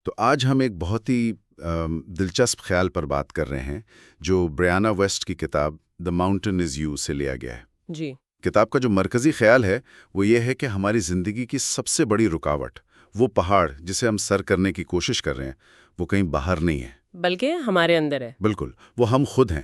تو آج ہم ایک بہت ہی دلچسپ خیال پر بات کر رہے ہیں جو بریانا ویسٹ کی کتاب دا ماؤنٹین از یو سے لیا گیا ہے۔ جی۔ کتاب کا جو مرکزی خیال ہے وہ یہ ہے کہ ہماری زندگی کی سب سے بڑی رکاوٹ، وہ پہاڑ جسے ہم سر کرنے کی کوشش کر رہے ہیں، وہ کہیں باہر نہیں ہے بلکہ ہمارے اندر ہے۔ بالکل، وہ ہم خود ہیں۔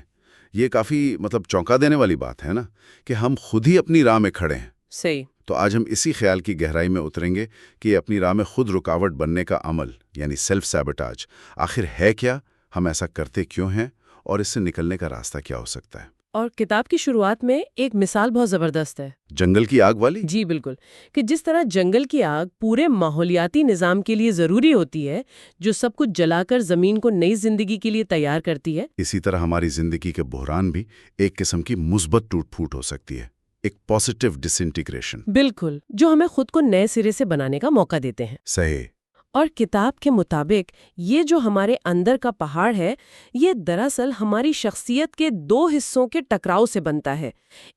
یہ کافی چونکا دینے والی بات ہے نا، کہ ہم خود ہی اپنی راہ میں کھڑے ہیں۔ صحیح۔ تو آج ہم اسی خیال کی گہرائی میں اتریں گے کہ یہ اپنی راہ میں خود رکاوٹ بننے کا عمل یعنی سیلف سیبوٹاج آخر ہے کیا، ہم ایسا کرتے کیوں ہیں، اور اس سے نکلنے کا راستہ کیا ہو سکتا ہے۔ اور کتاب کی شروعات میں ایک مثال بہت زبردست ہے۔ جنگل کی آگ والی؟ جی بالکل، کہ جس طرح جنگل کی آگ پورے ماحولیاتی نظام کے لیے ضروری ہوتی ہے، جو سب کچھ جلا کر زمین کو نئی زندگی کے لیے تیار کرتی ہے، اسی طرح ہماری زندگی کے بحران بھی ایک قسم کی مثبت ٹوٹ پھوٹ ہو سکتی ہے، ایک پازیٹیو ڈس انٹیگریشن۔ بالکل، جو ہمیں خود کو نئے سرے سے بنانے کا موقع دیتے ہیں۔ صحیح۔ اور کتاب کے مطابق یہ جو ہمارے اندر کا پہاڑ ہے، یہ دراصل ہماری شخصیت کے دو حصوں کے ٹکراؤ سے بنتا ہے۔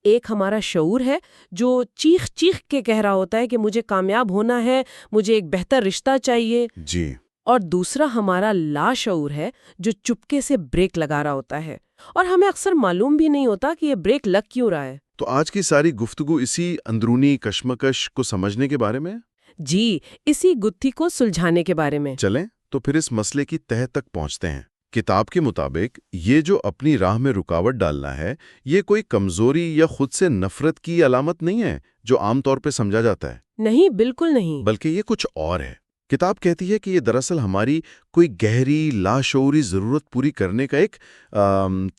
ایک ہمارا شعور ہے جو چیخ چیخ کے کہہ رہا ہوتا ہے کہ مجھے کامیاب ہونا ہے، مجھے ایک بہتر رشتہ چاہیے۔ جی۔ اور دوسرا ہمارا لاشعور ہے جو چپکے سے بریک لگا رہا ہوتا ہے، اور ہمیں اکثر معلوم بھی نہیں ہوتا کہ یہ بریک لگ کیوں رہا ہے۔ تو آج کی ساری گفتگو اسی اندرونی کشمکش کو سمجھنے کے بارے میں؟ جی، اسی گتھی کو سلجھانے کے بارے میں۔ چلیں تو پھر اس مسئلے کی تہہ تک پہنچتے ہیں۔ کتاب کے مطابق یہ جو اپنی راہ میں رکاوٹ ڈالنا ہے، یہ کوئی کمزوری یا خود سے نفرت کی علامت نہیں ہے جو عام طور پہ سمجھا جاتا ہے۔ نہیں، بالکل نہیں۔ بلکہ یہ کچھ اور ہے۔ کتاب کہتی ہے کہ یہ دراصل ہماری کوئی گہری لاشعوری ضرورت پوری کرنے کا ایک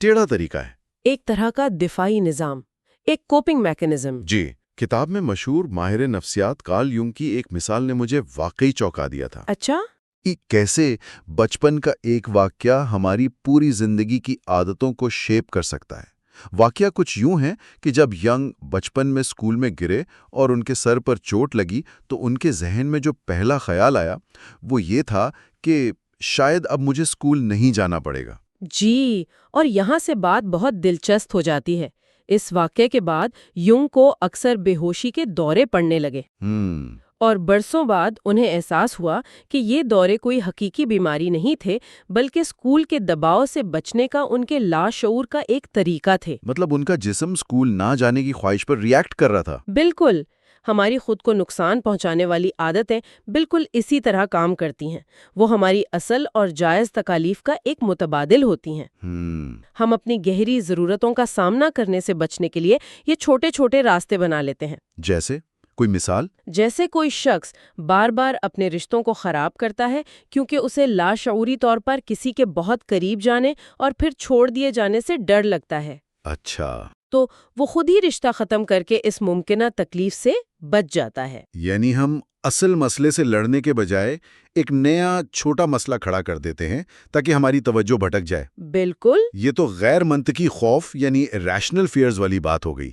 ٹیڑھا طریقہ ہے، ایک طرح کا دفاعی نظام، ایک کوپنگ میکانزم۔ جی۔ کتاب میں مشہور ماہر نفسیات کارل یونگ کی ایک مثال نے مجھے واقعی چونکا دیا تھا۔ اچھا؟ کیسے بچپن کا ایک واقعہ ہماری پوری زندگی کی عادتوں کو شیپ کر سکتا ہے۔ واقعہ کچھ یوں ہے کہ جب ینگ بچپن میں اسکول میں گرے اور ان کے سر پر چوٹ لگی تو ان کے ذہن میں جو پہلا خیال آیا وہ یہ تھا کہ شاید اب مجھے اسکول نہیں جانا پڑے گا۔ جی، اور یہاں سے بات بہت دلچسپ ہو جاتی ہے۔ اس واقعے کے بعد یونگ کو اکثر بے ہوشی کے دورے پڑنے لگے، اور برسوں بعد انہیں احساس ہوا کہ یہ دورے کوئی حقیقی بیماری نہیں تھے، بلکہ اسکول کے دباؤ سے بچنے کا ان کے لاشعور کا ایک طریقہ تھے۔ مطلب ان کا جسم اسکول نہ جانے کی خواہش پر ریئیکٹ کر رہا تھا۔ بالکل، ہماری خود کو نقصان پہنچانے والی عادتیں بالکل اسی طرح کام کرتی ہیں۔ وہ ہماری اصل اور جائز تکالیف کا ایک متبادل ہوتی ہیں۔ ہم اپنی گہری ضرورتوں کا سامنا کرنے سے بچنے کے لیے یہ چھوٹے چھوٹے راستے بنا لیتے ہیں۔ جیسے کوئی مثال؟ جیسے کوئی شخص بار بار اپنے رشتوں کو خراب کرتا ہے کیونکہ اسے لاشعوری طور پر کسی کے بہت قریب جانے اور پھر چھوڑ دیے جانے سے ڈر لگتا ہے۔ اچھا۔ تو وہ خود ہی رشتہ ختم کر کے اس ممکنہ تکلیف سے بچ جاتا ہے۔ یعنی ہم اصل مسئلے سے لڑنے کے بجائے ایک نیا چھوٹا مسئلہ کھڑا کر دیتے ہیں تاکہ ہماری توجہ بھٹک جائے۔ بالکل۔ یہ تو غیر منطقی خوف یعنی ریشنل فیئرز والی بات ہو گئی۔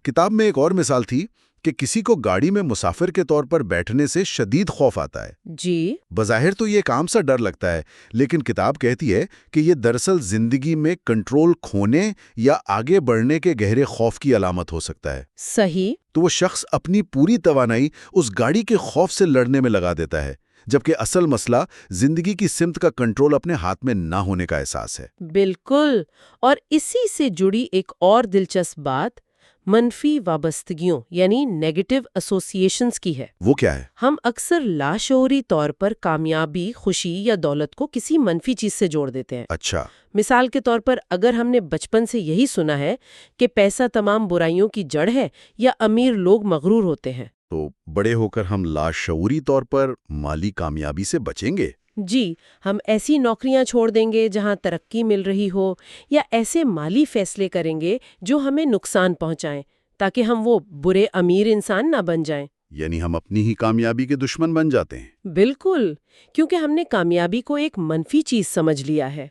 کتاب میں ایک اور مثال تھی کہ کسی کو گاڑی میں مسافر کے طور پر بیٹھنے سے شدید خوف آتا ہے۔ جی۔ بظاہر تو یہ ایک عام سا ڈر لگتا ہے، لیکن کتاب کہتی ہے کہ یہ دراصل زندگی میں کنٹرول کھونے یا آگے بڑھنے کے گہرے خوف کی علامت ہو سکتا ہے۔ صحیح۔ تو وہ شخص اپنی پوری توانائی اس گاڑی کے خوف سے لڑنے میں لگا دیتا ہے، جبکہ اصل مسئلہ زندگی کی سمت کا کنٹرول اپنے ہاتھ میں نہ ہونے کا احساس ہے۔ بالکل، اور اسی سے جڑی ایک اور دلچسپ بات منفی وابستگیوں یعنی نیگیٹو ایسوسیشنز کی ہے۔ وہ کیا ہے؟ ہم اکثر لاشعوری طور پر کامیابی، خوشی یا دولت کو کسی منفی چیز سے جوڑ دیتے ہیں۔ اچھا۔ مثال کے طور پر اگر ہم نے بچپن سے یہی سنا ہے کہ پیسہ تمام برائیوں کی جڑ ہے یا امیر لوگ مغرور ہوتے ہیں، تو بڑے ہو کر ہم لاشعوری طور پر مالی کامیابی سے بچیں گے۔ جی، ہم ایسی نوکریاں چھوڑ دیں گے جہاں ترقی مل رہی ہو، یا ایسے مالی فیصلے کریں گے جو ہمیں نقصان پہنچائیں تاکہ ہم وہ برے امیر انسان نہ بن جائیں۔ یعنی ہم اپنی ہی کامیابی کے دشمن بن جاتے ہیں۔ بالکل، کیونکہ ہم نے کامیابی کو ایک منفی چیز سمجھ لیا ہے۔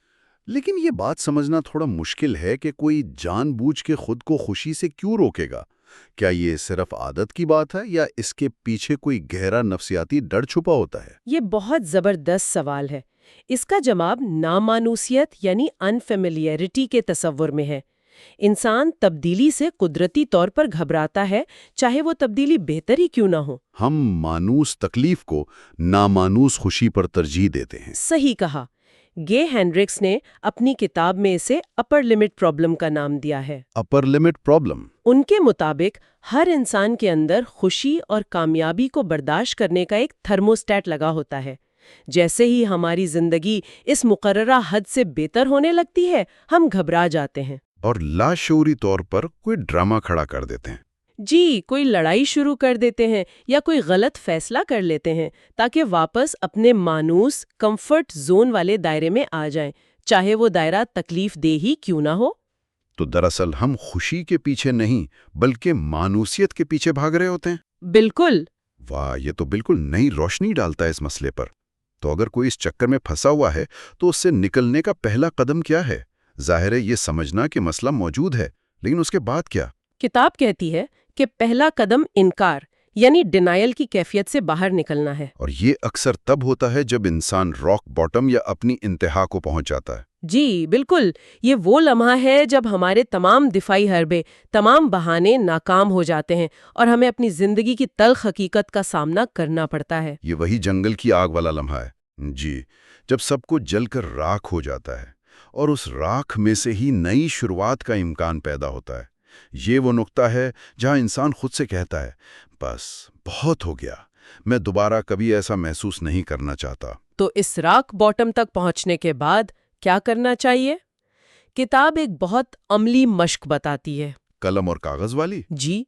لیکن یہ بات سمجھنا تھوڑا مشکل ہے کہ کوئی جان بوجھ کے خود کو خوشی سے کیوں روکے گا؟ کیا یہ صرف عادت کی بات ہے یا اس کے پیچھے کوئی گہرا نفسیاتی ڈر چھپا ہوتا ہے؟ یہ بہت زبردست سوال ہے۔ اس کا جواب نامانوسیت یعنی انفیملیئرٹی کے تصور میں ہے۔ انسان تبدیلی سے قدرتی طور پر گھبراتا ہے، چاہے وہ تبدیلی بہتر ہی کیوں نہ ہو۔ ہم مانوس تکلیف کو نامانوس خوشی پر ترجیح دیتے ہیں۔ صحیح کہا۔ گے ہینڈرکس نے اپنی کتاب میں اسے اپر لمٹ پرابلم کا نام دیا ہے۔ Upper limit problem. ان کے مطابق ہر انسان کے اندر خوشی اور کامیابی کو برداشت کرنے کا ایک تھرموسٹیٹ لگا ہوتا ہے۔ جیسے ہی ہماری زندگی اس مقررہ حد سے بہتر ہونے لگتی ہے، ہم گھبرا جاتے ہیں اور لاشعوری طور پر کوئی ڈرامہ کھڑا کر دیتے ہیں۔ جی، کوئی لڑائی شروع کر دیتے ہیں یا کوئی غلط فیصلہ کر لیتے ہیں تاکہ واپس اپنے مانوس کمفرٹ زون والے دائرے میں آ جائیں، چاہے وہ دائرہ تکلیف دہ ہی کیوں نہ ہو۔ تو دراصل ہم خوشی کے پیچھے نہیں بلکہ مانوسیت کے پیچھے بھاگ رہے ہوتے ہیں۔ بالکل۔ واہ، یہ تو بالکل نئی روشنی ڈالتا ہے اس مسئلے پر۔ تو اگر کوئی اس چکر میں پھنسا ہوا ہے تو اس سے نکلنے کا پہلا قدم کیا ہے؟ ظاہر ہے یہ سمجھنا کہ مسئلہ موجود ہے، لیکن اس کے بعد کیا؟ کتاب کہتی ہے کہ پہلا قدم انکار یعنی ڈینائل کی کیفیت سے باہر نکلنا ہے۔ اور یہ اکثر تب ہوتا ہے جب انسان راک باٹم یا اپنی انتہا کو پہنچ جاتا ہے۔ جی بالکل، یہ وہ لمحہ ہے جب ہمارے تمام دفاعی حربے، تمام بہانے ناکام ہو جاتے ہیں اور ہمیں اپنی زندگی کی تلخ حقیقت کا سامنا کرنا پڑتا ہے۔ یہ وہی جنگل کی آگ والا لمحہ ہے، جی، جب سب کچھ جل کر راکھ ہو جاتا ہے اور اس راکھ میں سے ہی نئی شروعات کا امکان پیدا ہوتا ہے۔ یہ وہ نقطہ ہے جہاں انسان خود سے کہتا ہے، بس بہت ہو گیا، میں دوبارہ کبھی ایسا محسوس نہیں کرنا چاہتا۔ تو اس راک باٹم تک پہنچنے کے بعد کیا کرنا چاہیے؟ کتاب ایک بہت عملی مشق بتاتی ہے۔ قلم اور کاغذ والی؟ جی،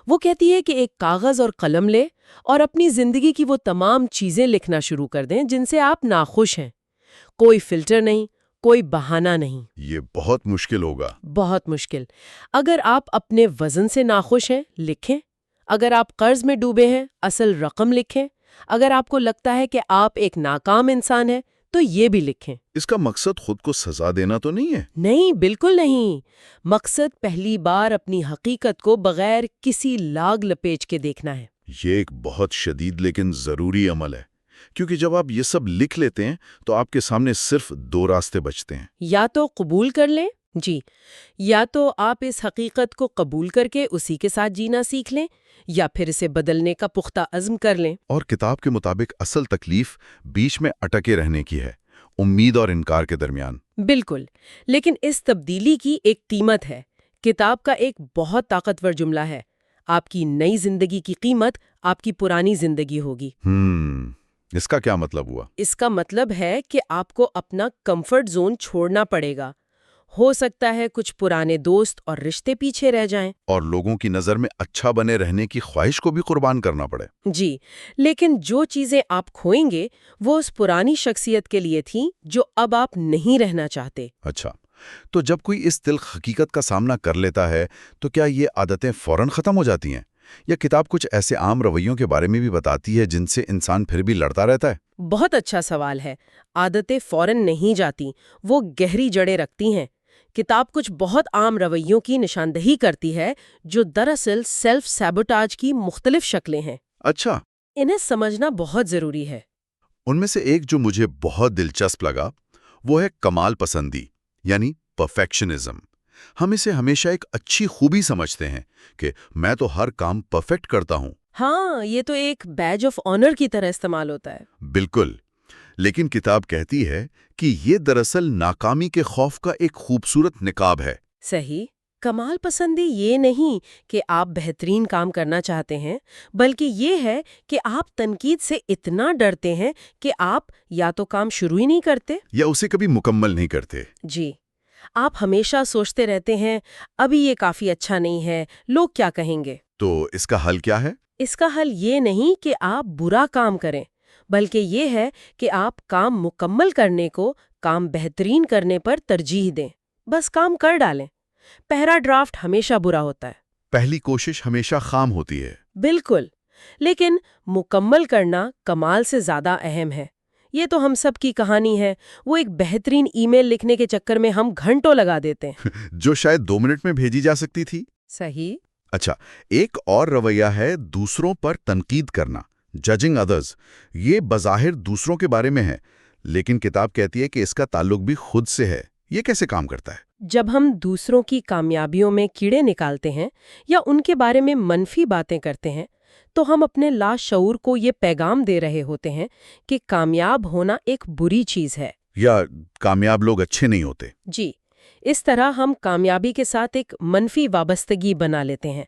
وہ کہتی ہے کہ ایک کاغذ اور قلم لے اور اپنی زندگی کی وہ تمام چیزیں لکھنا شروع کر دیں جن سے آپ ناخوش ہیں۔ کوئی فلٹر نہیں، کوئی بہانہ نہیں۔ یہ بہت مشکل ہوگا۔ بہت مشکل۔ اگر آپ اپنے وزن سے ناخوش ہیں، لکھیں۔ اگر آپ قرض میں ڈوبے ہیں، اصل رقم لکھیں۔ اگر آپ کو لگتا ہے کہ آپ ایک ناکام انسان ہیں، تو یہ بھی لکھیں۔ اس کا مقصد خود کو سزا دینا تو نہیں ہے؟ نہیں، بالکل نہیں۔ مقصد پہلی بار اپنی حقیقت کو بغیر کسی لاگ لپیٹ کے دیکھنا ہے۔ یہ ایک بہت شدید لیکن ضروری عمل ہے، کیونکہ جب آپ یہ سب لکھ لیتے ہیں تو آپ کے سامنے صرف دو راستے بچتے ہیں۔ یا تو قبول کر لیں، جی، یا تو آپ اس حقیقت کو قبول کر کے اسی کے ساتھ جینا سیکھ لیں، یا پھر اسے بدلنے کا پختہ عزم کر لیں۔ اور کتاب کے مطابق اصل تکلیف بیچ میں اٹکے رہنے کی ہے، امید اور انکار کے درمیان۔ بالکل، لیکن اس تبدیلی کی ایک قیمت ہے۔ کتاب کا ایک بہت طاقتور جملہ ہے، آپ کی نئی زندگی کی قیمت آپ کی پرانی زندگی ہوگی۔ اس کا کیا مطلب ہوا؟ اس کا مطلب ہے کہ آپ کو اپنا کمفرٹ زون چھوڑنا پڑے گا۔ ہو سکتا ہے کچھ پرانے دوست اور رشتے پیچھے رہ جائیں، اور لوگوں کی نظر میں اچھا بنے رہنے کی خواہش کو بھی قربان کرنا پڑے۔ جی، لیکن جو چیزیں آپ کھوئیں گے وہ اس پرانی شخصیت کے لیے تھیں جو اب آپ نہیں رہنا چاہتے۔ اچھا، تو جب کوئی اس تلخ حقیقت کا سامنا کر لیتا ہے تو کیا یہ عادتیں فوراً ختم ہو جاتی ہیں، یا کتاب کچھ ایسے عام رویوں کے بارے میں بھی بتاتی ہے جن سے انسان پھر بھی لڑتا رہتا ہے؟ بہت اچھا سوال ہے۔ عادتیں فوراً نہیں جاتی، وہ گہری جڑیں رکھتی ہیں۔ کتاب کچھ بہت عام رویوں کی نشاندہی کرتی ہے جو دراصل سیلف سیبوٹاج کی مختلف شکلیں ہیں۔ اچھا، انہیں سمجھنا بہت ضروری ہے۔ ان میں سے ایک جو مجھے بہت دلچسپ لگا وہ ہے کمال پسندی، یعنی پرفیکشنزم۔ ہم اسے ہمیشہ ایک اچھی خوبی سمجھتے ہیں کہ میں تو ہر کام پرفیکٹ کرتا ہوں۔ ہاں، یہ تو ایک بیج آف آنر کی طرح استعمال ہوتا ہے۔ بالکل، لیکن کتاب کہتی ہے کہ یہ دراصل ناکامی کے خوف کا ایک خوبصورت نقاب ہے۔ صحیح۔ کمال پسندی یہ نہیں کہ آپ بہترین کام کرنا چاہتے ہیں، بلکہ یہ ہے کہ آپ تنقید سے اتنا ڈرتے ہیں کہ آپ یا تو کام شروع ہی نہیں کرتے یا اسے کبھی مکمل نہیں کرتے۔ جی، آپ ہمیشہ سوچتے رہتے ہیں ابھی یہ کافی اچھا نہیں ہے، لوگ کیا کہیں گے۔ تو اس کا حل کیا ہے؟ اس کا حل یہ نہیں کہ آپ برا کام کریں، بلکہ یہ ہے کہ آپ کام مکمل کرنے کو کام بہترین کرنے پر ترجیح دیں۔ بس کام کر ڈالیں۔ پہلا ڈرافٹ ہمیشہ برا ہوتا ہے۔ پہلی کوشش ہمیشہ خام ہوتی ہے۔ بالکل، لیکن مکمل کرنا کمال سے زیادہ اہم ہے۔ یہ تو ہم سب کی کہانی ہے، وہ ایک بہترین ای میل لکھنے کے چکر میں ہم گھنٹوں لگا دیتے ہیں جو شاید 2 منٹ میں بھیجی جا سکتی تھی۔ صحیح۔ اچھا، ایک اور رویہ ہے دوسروں پر تنقید کرنا، ججنگ ادرز۔ یہ بظاہر دوسروں کے بارے میں ہے، لیکن کتاب کہتی ہے کہ اس کا تعلق بھی خود سے ہے۔ یہ کیسے کام کرتا ہے؟ جب ہم دوسروں کی کامیابیوں میں کیڑے نکالتے ہیں یا ان کے بارے میں منفی باتیں کرتے ہیں تو ہم اپنے لاشعور کو یہ پیغام دے رہے ہوتے ہیں کہ کامیاب ہونا ایک بری چیز ہے، یا کامیاب لوگ اچھے نہیں ہوتے۔ جی، اس طرح ہم کامیابی کے ساتھ ایک منفی وابستگی بنا لیتے ہیں۔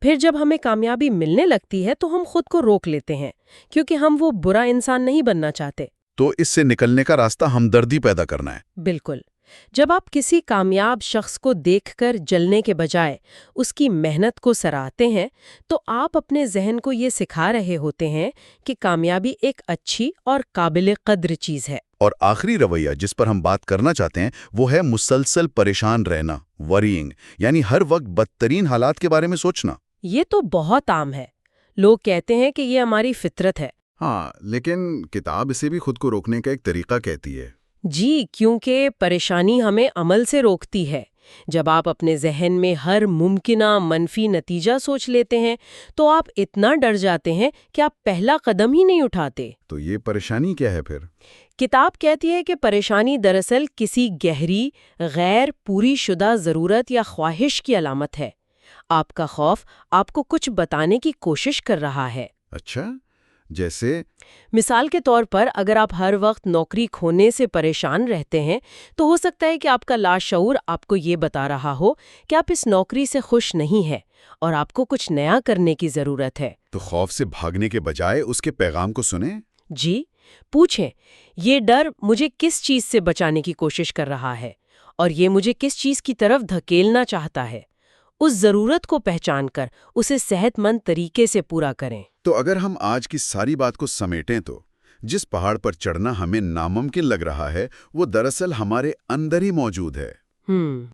پھر جب ہمیں کامیابی ملنے لگتی ہے تو ہم خود کو روک لیتے ہیں کیونکہ ہم وہ برا انسان نہیں بننا چاہتے۔ تو اس سے نکلنے کا راستہ ہمدردی پیدا کرنا ہے۔ بالکل، جب آپ کسی کامیاب شخص کو دیکھ کر جلنے کے بجائے اس کی محنت کو سراہتے ہیں تو آپ اپنے ذہن کو یہ سکھا رہے ہوتے ہیں کہ کامیابی ایک اچھی اور قابل قدر چیز ہے۔ اور آخری رویہ جس پر ہم بات کرنا چاہتے ہیں وہ ہے مسلسل پریشان رہنا، ورینگ، یعنی ہر وقت بدترین حالات کے بارے میں سوچنا۔ یہ تو بہت عام ہے، لوگ کہتے ہیں کہ یہ ہماری فطرت ہے۔ ہاں، لیکن کتاب اسے بھی خود کو روکنے کا ایک طریقہ کہتی ہے۔ جی، کیونکہ پریشانی ہمیں عمل سے روکتی ہے۔ جب آپ اپنے ذہن میں ہر ممکنہ منفی نتیجہ سوچ لیتے ہیں تو آپ اتنا ڈر جاتے ہیں کہ آپ پہلا قدم ہی نہیں اٹھاتے۔ تو یہ پریشانی کیا ہے پھر؟ کتاب کہتی ہے کہ پریشانی دراصل کسی گہری، غیر پوری شدہ ضرورت یا خواہش کی علامت ہے۔ آپ کا خوف آپ کو کچھ بتانے کی کوشش کر رہا ہے۔ اچھا، جیسے؟ مثال کے طور پر اگر آپ ہر وقت نوکری کھونے سے پریشان رہتے ہیں تو ہو سکتا ہے کہ آپ کا لاشعور آپ کو یہ بتا رہا ہو کہ آپ اس نوکری سے خوش نہیں ہیں اور آپ کو کچھ نیا کرنے کی ضرورت ہے۔ تو خوف سے بھاگنے کے بجائے اس کے پیغام کو سنیں۔ جی، پوچھیں، یہ ڈر مجھے کس چیز سے بچانے کی کوشش کر رہا ہے اور یہ مجھے کس چیز کی طرف دھکیلنا چاہتا ہے؟ اس ضرورت کو پہچان کر اسے صحت مند طریقے سے پورا کریں۔ تو اگر ہم آج کی ساری بات کو سمیٹیں تو جس پہاڑ پر چڑھنا ہمیں ناممکن لگ رہا ہے وہ دراصل ہمارے اندر ہی موجود ہے۔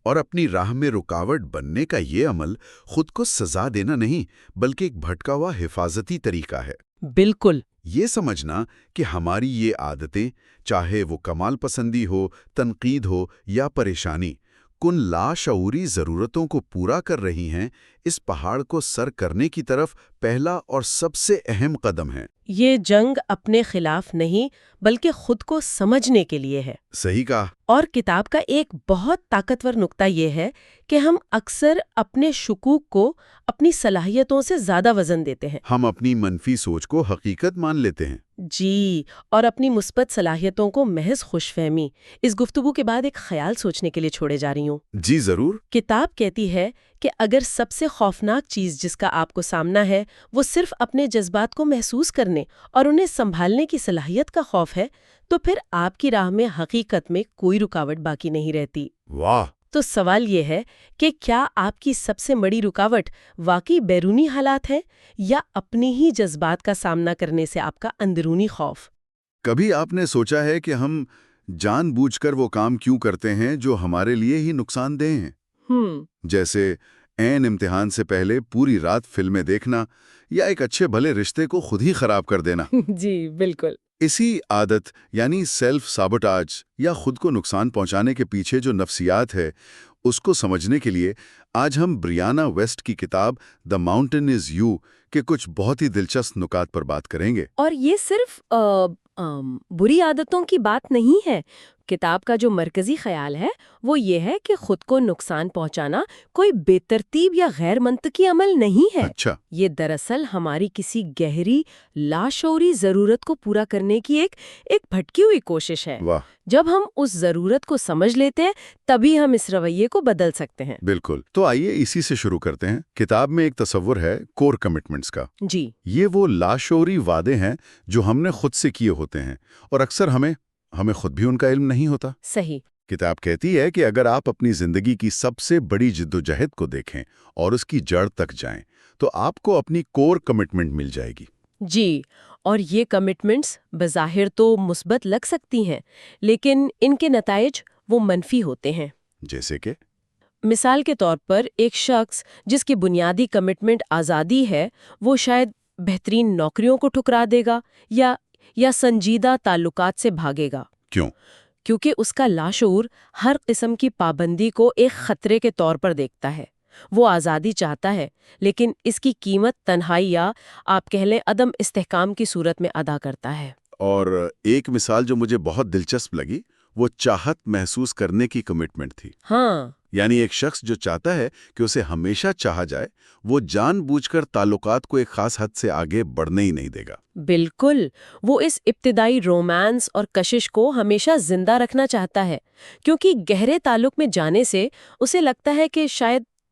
اور اپنی راہ میں رکاوٹ بننے کا یہ عمل خود کو سزا دینا نہیں بلکہ ایک بھٹکا ہوا حفاظتی طریقہ ہے۔ بالکل۔ یہ سمجھنا کہ ہماری یہ عادتیں، چاہے وہ کمال پسندی ہو، تنقید ہو یا پریشانی، کن لاشعوری ضرورتوں کو پورا کر رہی ہیں، اس پہاڑ کو سر کرنے کی طرف پہلا اور سب سے اہم قدم ہے۔ یہ جنگ اپنے خلاف نہیں بلکہ خود کو سمجھنے کے لیے ہے۔ صحیح کہا۔ اور کتاب کا ایک بہت طاقتور نقطہ یہ ہے کہ ہم اکثر اپنے شکوک کو اپنی صلاحیتوں سے زیادہ وزن دیتے ہیں۔ ہم اپنی منفی سوچ کو حقیقت مان لیتے ہیں۔ جی، اور اپنی مثبت صلاحیتوں کو محض خوش فہمی۔ اس گفتگو کے بعد ایک خیال سوچنے کے لیے چھوڑے جا رہی ہوں۔ جی ضرور۔ کتاب کہتی ہے کہ اگر سب سے خوفناک چیز جس کا آپ کو سامنا ہے وہ صرف اپنے جذبات کو محسوس کرنے اور انہیں سنبھالنے کی صلاحیت کا خوف ہے تو پھر آپ کی راہ میں حقیقت میں کوئی رکاوٹ باقی نہیں رہتی۔ واہ! تو سوال یہ ہے کہ کیا آپ کی سب سے بڑی رکاوٹ واقعی بیرونی حالات ہے یا اپنی ہی جذبات کا سامنا کرنے سے آپ کا اندرونی خوف؟ کبھی آپ نے سوچا ہے کہ ہم جان بوجھ کر وہ کام کیوں کرتے ہیں جو ہمارے لیے ہی نقصان دہ ہیں؟ جیسے عین امتحان سے پہلے پوری رات فلمیں دیکھنا یا ایک اچھے بھلے رشتے کو خود ہی خراب کر دینا۔ جی بالکل۔ اسی عادت یعنی سیلف سابوٹاج یا خود کو نقصان پہنچانے کے پیچھے جو نفسیات ہے اس کو سمجھنے کے لیے آج ہم بریانا ویسٹ کی کتاب دی ماؤنٹین از یو کے کچھ بہت ہی دلچسپ نکات پر بات کریں گے۔ اور یہ صرف بری عادتوں کی بات نہیں ہے۔ کتاب کا جو مرکزی خیال ہے وہ یہ ہے کہ خود کو نقصان پہنچانا کوئی بے ترتیب یا غیر منطقی عمل نہیں ہے۔ اچھا۔ یہ دراصل ہماری کسی گہری لاشعوری ضرورت کو پورا کرنے کی ایک بھٹکی ہوئی کوشش ہے۔ واہ! جب ہم اس ضرورت کو سمجھ لیتے ہیں تبھی ہم اس رویے کو بدل سکتے ہیں۔ بالکل۔ تو آئیے اسی سے شروع کرتے ہیں۔ کتاب میں ایک تصور ہے کور کمٹمنٹس کا۔ جی، یہ وہ لاشعوری وعدے ہیں جو ہم نے خود سے کیے ہوتے ہیں اور اکثر ہمیں خود بھی ان کا علم نہیں ہوتا۔ صحیح۔ کتاب کہتی ہے کہ اگر آپ اپنی زندگی کی سب سے بڑی جدوجہد کو دیکھیں اور اس کی جڑ تک جائیں تو آپ کو اپنی کور کمٹمنٹ مل جائے گی۔ جی، اور یہ کمٹمنٹس بظاہر تو مثبت لگ سکتی ہیں لیکن ان کے نتائج وہ منفی ہوتے ہیں۔ جیسے کہ؟ مثال کے طور پر ایک شخص جس کی بنیادی کمٹمنٹ آزادی ہے وہ شاید بہترین نوکریوں کو ٹھکرا دے گا یا سنجیدہ تعلقات سے بھاگے گا۔ کیوں؟ کیونکہ اس کا لاشعور ہر قسم کی پابندی کو ایک خطرے کے طور پر دیکھتا ہے۔ وہ آزادی چاہتا ہے لیکن اس کی قیمت تنہائی یا آپ کہہ لیں عدم استحکام کی صورت میں ادا کرتا ہے۔ اور ایک مثال جو مجھے بہت دلچسپ لگی وہ چاہت محسوس کرنے کی کمٹمنٹ تھی۔ ہاں یعنی ایک شخص جو چاہتا ہے کہ اسے ہمیشہ چاہا جائے، وہ جان بوجھ کر تعلقات کو ایک خاص حد سے آگے بڑھنے ہی نہیں دے گا۔ بالکل، وہ اس ابتدائی رومانس اور کشش کو ہمیشہ زندہ رکھنا چاہتا ہے، کیونکہ گہرے تعلق میں جانے سے اسے لگتا ہے کہ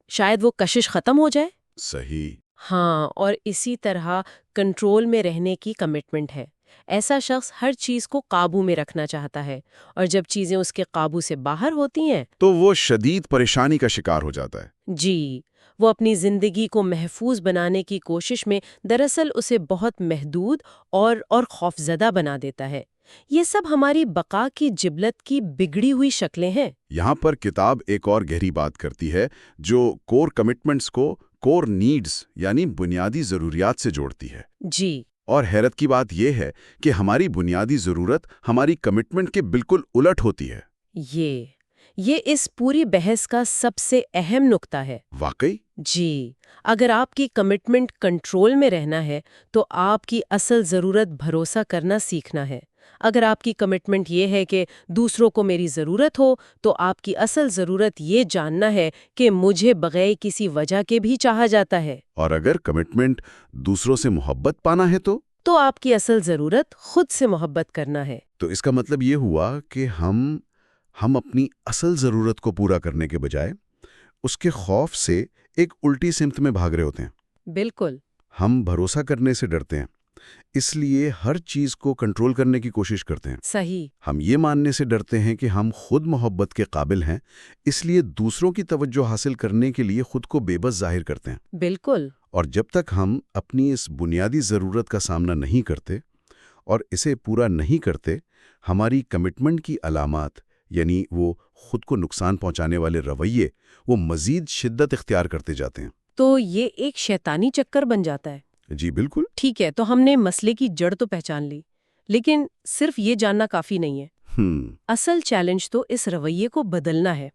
شاید وہ کشش ختم ہو جائے۔ صحیح۔ ہاں، اور اسی طرح کنٹرول میں رہنے کی کمٹمنٹ ہے۔ ایسا شخص ہر چیز کو قابو میں رکھنا چاہتا ہے، اور جب چیزیں اس کے قابو سے باہر ہوتی ہیں تو وہ شدید پریشانی کا شکار ہو جاتا ہے۔ جی، وہ اپنی زندگی کو محفوظ بنانے کی کوشش میں دراصل اسے بہت محدود اور خوفزدہ بنا دیتا ہے۔ یہ سب ہماری بقا کی جبلت کی بگڑی ہوئی شکلیں ہیں۔ یہاں پر کتاب ایک اور گہری بات کرتی ہے جو کور کمٹمنٹس کو کور نیڈز یعنی بنیادی ضروریات سے جوڑتی ہے۔ جی، اور حیرت کی بات یہ ہے کہ ہماری بنیادی ضرورت ہماری کمٹمنٹ کے بالکل الٹ ہوتی ہے۔ یہ اس پوری بحث کا سب سے اہم نقطہ ہے۔ واقعی؟ جی، اگر آپ کی کمٹمنٹ کنٹرول میں رہنا ہے تو آپ کی اصل ضرورت بھروسہ کرنا سیکھنا ہے۔ اگر آپ کی کمٹمنٹ یہ ہے کہ دوسروں کو میری ضرورت ہو، تو آپ کی اصل ضرورت یہ جاننا ہے کہ مجھے بغیر کسی وجہ کے بھی چاہا جاتا ہے۔ اور اگر کمٹمنٹ دوسروں سے محبت پانا ہے تو آپ کی اصل ضرورت خود سے محبت کرنا ہے۔ تو اس کا مطلب یہ ہوا کہ ہم اپنی اصل ضرورت کو پورا کرنے کے بجائے اس کے خوف سے ایک الٹی سمت میں بھاگ رہے ہوتے ہیں۔ بالکل۔ ہم بھروسہ کرنے سے ڈرتے ہیں، اس لیے ہر چیز کو کنٹرول کرنے کی کوشش کرتے ہیں۔ صحیح۔ ہم یہ ماننے سے ڈرتے ہیں کہ ہم خود محبت کے قابل ہیں، اس لیے دوسروں کی توجہ حاصل کرنے کے لیے خود کو بے بس ظاہر کرتے ہیں۔ بالکل۔ اور جب تک ہم اپنی اس بنیادی ضرورت کا سامنا نہیں کرتے اور اسے پورا نہیں کرتے، ہماری کمٹمنٹ کی علامات یعنی وہ خود کو نقصان پہنچانے والے رویے وہ مزید شدت اختیار کرتے جاتے ہیں۔ تو یہ ایک شیطانی چکر بن جاتا ہے۔ جی بالکل۔ ٹھیک ہے، تو ہم نے مسئلے کی جڑ تو پہچان لی، لیکن صرف یہ جاننا کافی نہیں ہے۔ اصل چیلنج تو اس رویے کو بدلنا ہے۔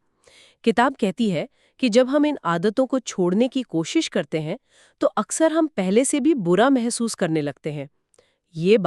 کتاب کہتی ہے کہ جب ہم ان عادتوں کو چھوڑنے کی کوشش کرتے ہیں تو اکثر ہم پہلے سے بھی برا محسوس کرنے لگتے ہیں۔ یہ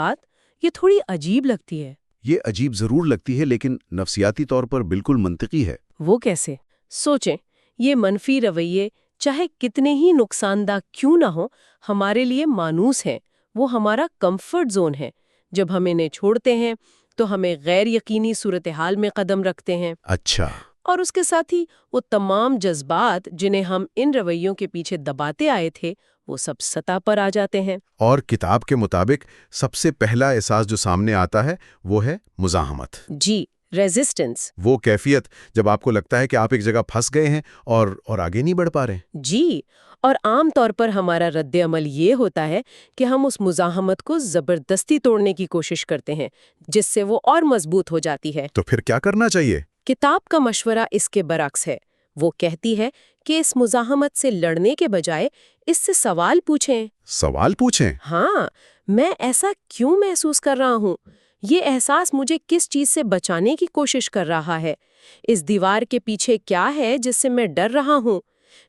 تھوڑی عجیب لگتی ہے۔ یہ عجیب ضرور لگتی ہے، لیکن نفسیاتی طور پر بالکل منطقی ہے۔ وہ کیسے؟ سوچیں، یہ منفی رویے چاہے کتنے ہی نقصان دہ کیوں نہ ہو، ہمارے لیے مانوس ہیں۔ وہ ہمارا کمفرٹ زون ہے۔ جب ہم انہیں چھوڑتے ہیں تو ہمیں غیر یقینی صورتحال میں قدم رکھتے ہیں۔ اچھا۔ اور اس کے ساتھ ہی وہ تمام جذبات جنہیں ہم ان رویوں کے پیچھے دباتے آئے تھے، وہ سب سطح پر آ جاتے ہیں۔ اور کتاب کے مطابق سب سے پہلا احساس جو سامنے آتا ہے وہ ہے مزاحمت۔ جی، ریزسٹنس۔ وہ کیفیت جب آپ کو لگتا ہے کہ آپ ایک جگہ پھنس گئے ہیں اور آگے نہیں بڑھ پا رہے۔ جی، اور عام طور پر ہمارا رد عمل یہ ہوتا ہے کہ ہم اس مزاحمت کو زبردستی توڑنے کی کوشش کرتے ہیں، جس سے وہ اور مضبوط ہو جاتی ہے۔ تو پھر کیا کرنا چاہیے؟ کتاب کا مشورہ اس کے برعکس ہے۔ وہ کہتی ہے کہ اس مزاحمت سے لڑنے کے بجائے اس سے سوال پوچھیں۔ سوال پوچھیں؟ ہاں، میں ایسا کیوں محسوس کر رہا ہوں؟ یہ احساس مجھے کس چیز سے بچانے کی کوشش کر رہا ہے؟ اس دیوار کے پیچھے کیا ہے جس سے میں ڈر رہا ہوں؟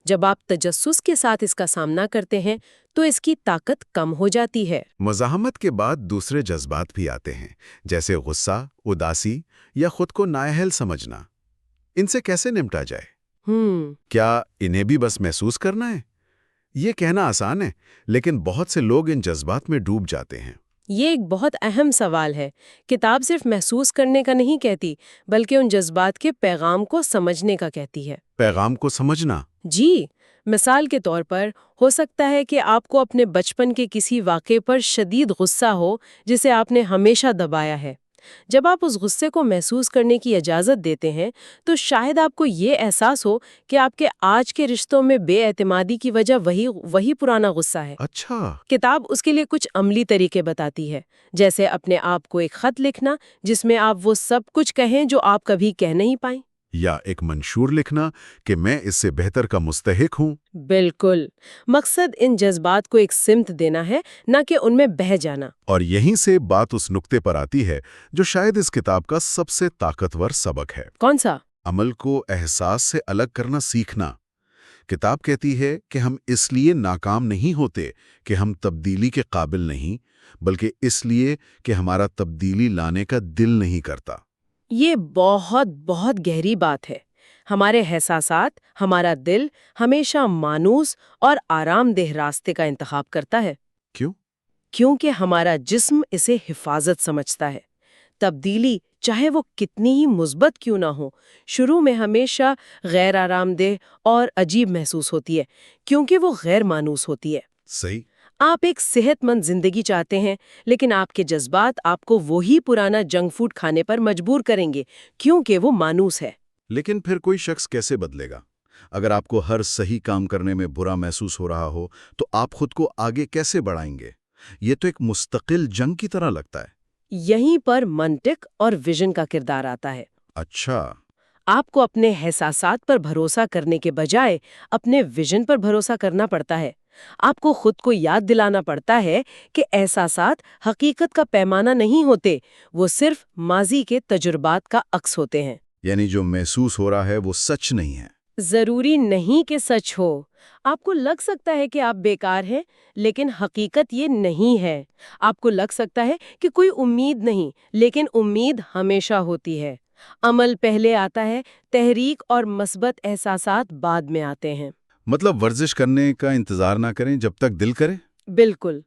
جب آپ تجسس کے ساتھ اس کا سامنا کرتے ہیں تو اس کی طاقت کم ہو جاتی ہے۔ مزاحمت کے بعد دوسرے جذبات بھی آتے ہیں، جیسے غصہ، اداسی یا خود کو نااہل سمجھنا۔ ان سے کیسے نمٹا جائے؟ کیا انہیں بھی بس محسوس کرنا ہے؟ یہ کہنا آسان ہے، لیکن بہت سے لوگ ان جذبات میں ڈوب جاتے ہیں۔ یہ ایک بہت اہم سوال ہے۔ کتاب صرف محسوس کرنے کا نہیں کہتی، بلکہ ان جذبات کے پیغام کو سمجھنے کا کہتی ہے۔ پیغام کو سمجھنا؟ جی، مثال کے طور پر ہو سکتا ہے کہ آپ کو اپنے بچپن کے کسی واقعے پر شدید غصہ ہو جسے آپ نے ہمیشہ دبایا ہے۔ جب آپ اس غصے کو محسوس کرنے کی اجازت دیتے ہیں تو شاید آپ کو یہ احساس ہو کہ آپ کے آج کے رشتوں میں بے اعتمادی کی وجہ وہی پرانا غصہ ہے۔ اچھا۔ کتاب اس کے لیے کچھ عملی طریقے بتاتی ہے، جیسے اپنے آپ کو ایک خط لکھنا جس میں آپ وہ سب کچھ کہیں جو آپ کبھی کہہ نہیں پائیں، یا ایک منشور لکھنا کہ میں اس سے بہتر کا مستحق ہوں۔ بالکل، مقصد ان جذبات کو ایک سمت دینا ہے، نہ کہ ان میں بہہ جانا۔ اور یہیں سے بات اس نقطے پر آتی ہے جو شاید اس کتاب کا سب سے طاقتور سبق ہے۔ کون سا؟ عمل کو احساس سے الگ کرنا سیکھنا۔ کتاب کہتی ہے کہ ہم اس لیے ناکام نہیں ہوتے کہ ہم تبدیلی کے قابل نہیں، بلکہ اس لیے کہ ہمارا تبدیلی لانے کا دل نہیں کرتا۔ یہ بہت بہت گہری بات ہے۔ ہمارے احساسات، ہمارا دل ہمیشہ مانوس اور آرام دہ راستے کا انتخاب کرتا ہے۔ کیوں؟ کیونکہ ہمارا جسم اسے حفاظت سمجھتا ہے۔ تبدیلی چاہے وہ کتنی ہی مثبت کیوں نہ ہو، شروع میں ہمیشہ غیر آرام دہ اور عجیب محسوس ہوتی ہے، کیونکہ وہ غیر مانوس ہوتی ہے۔ صحیح۔ آپ ایک صحت مند زندگی چاہتے ہیں، لیکن آپ کے جذبات آپ کو وہی پرانا جنک فوڈ کھانے پر مجبور کریں گے، کیونکہ وہ مانوس ہے۔ لیکن پھر کوئی شخص کیسے بدلے گا؟ اگر آپ کو ہر صحیح کام کرنے میں برا محسوس ہو رہا ہو تو آپ خود کو آگے کیسے بڑھائیں گے؟ یہ تو ایک مستقل جنگ کی طرح لگتا ہے۔ یہیں پر منطق اور ویژن کا کردار آتا ہے۔ اچھا۔ آپ کو اپنے احساسات پر بھروسہ کرنے کے بجائے اپنے ویژن پر بھروسہ کرنا پڑتا ہے۔ آپ کو خود کو یاد دلانا پڑتا ہے کہ احساسات حقیقت کا پیمانہ نہیں ہوتے، وہ صرف ماضی کے تجربات کا عکس ہوتے ہیں۔ یعنی جو محسوس ہو رہا ہے وہ سچ نہیں ہے۔ ضروری نہیں کہ سچ ہو۔ آپ کو لگ سکتا ہے کہ آپ بیکار ہیں، لیکن حقیقت یہ نہیں ہے۔ آپ کو لگ سکتا ہے کہ کوئی امید نہیں، لیکن امید ہمیشہ ہوتی ہے۔ عمل پہلے آتا ہے، تحریک اور مثبت احساسات بعد میں آتے ہیں۔ مطلب ورزش کرنے کا انتظار نہ کریں جب تک دل کرے؟ بالکل۔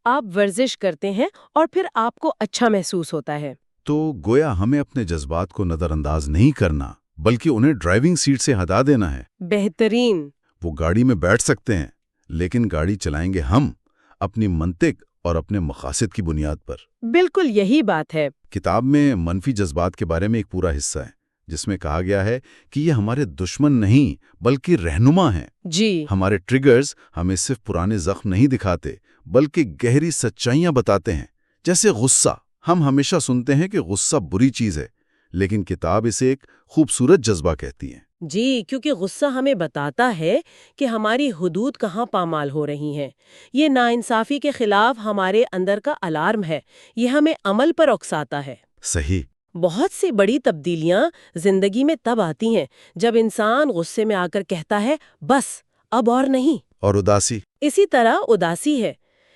آپ ورزش کرتے ہیں اور پھر آپ کو اچھا محسوس ہوتا ہے۔ تو گویا ہمیں اپنے جذبات کو نظر انداز نہیں کرنا، بلکہ انہیں ڈرائیونگ سیٹ سے ہٹا دینا ہے۔ بہترین۔ وہ گاڑی میں بیٹھ سکتے ہیں، لیکن گاڑی چلائیں گے ہم، اپنی منطق اور اپنے مقاصد کی بنیاد پر۔ بالکل یہی بات ہے۔ کتاب میں منفی جذبات کے بارے میں ایک پورا حصہ ہے جس میں کہا گیا ہے کہ یہ ہمارے دشمن نہیں بلکہ رہنما ہیں۔ جی۔ ہمارے ٹریگرز ہمیں صرف پرانے زخم نہیں دکھاتے بلکہ گہری سچائیاں بتاتے ہیں، جیسے غصہ۔ ہم ہمیشہ سنتے ہیں کہ غصہ بری چیز ہے، لیکن کتاب اسے ایک خوبصورت جذبہ کہتی ہے۔ جی، کیونکہ غصہ ہمیں بتاتا ہے کہ ہماری حدود کہاں پامال ہو رہی ہیں۔ یہ ناانصافی کے خلاف ہمارے اندر کا الارم ہے، یہ ہمیں عمل پر اکساتا ہے۔ صحیح۔ بہت سی بڑی تبدیلیاں زندگی میں تب آتی ہیں جب انسان غصے میں آ کر کہتا ہے بس اب اور نہیں۔ اور اداسی؟ اسی طرح اداسی ہے۔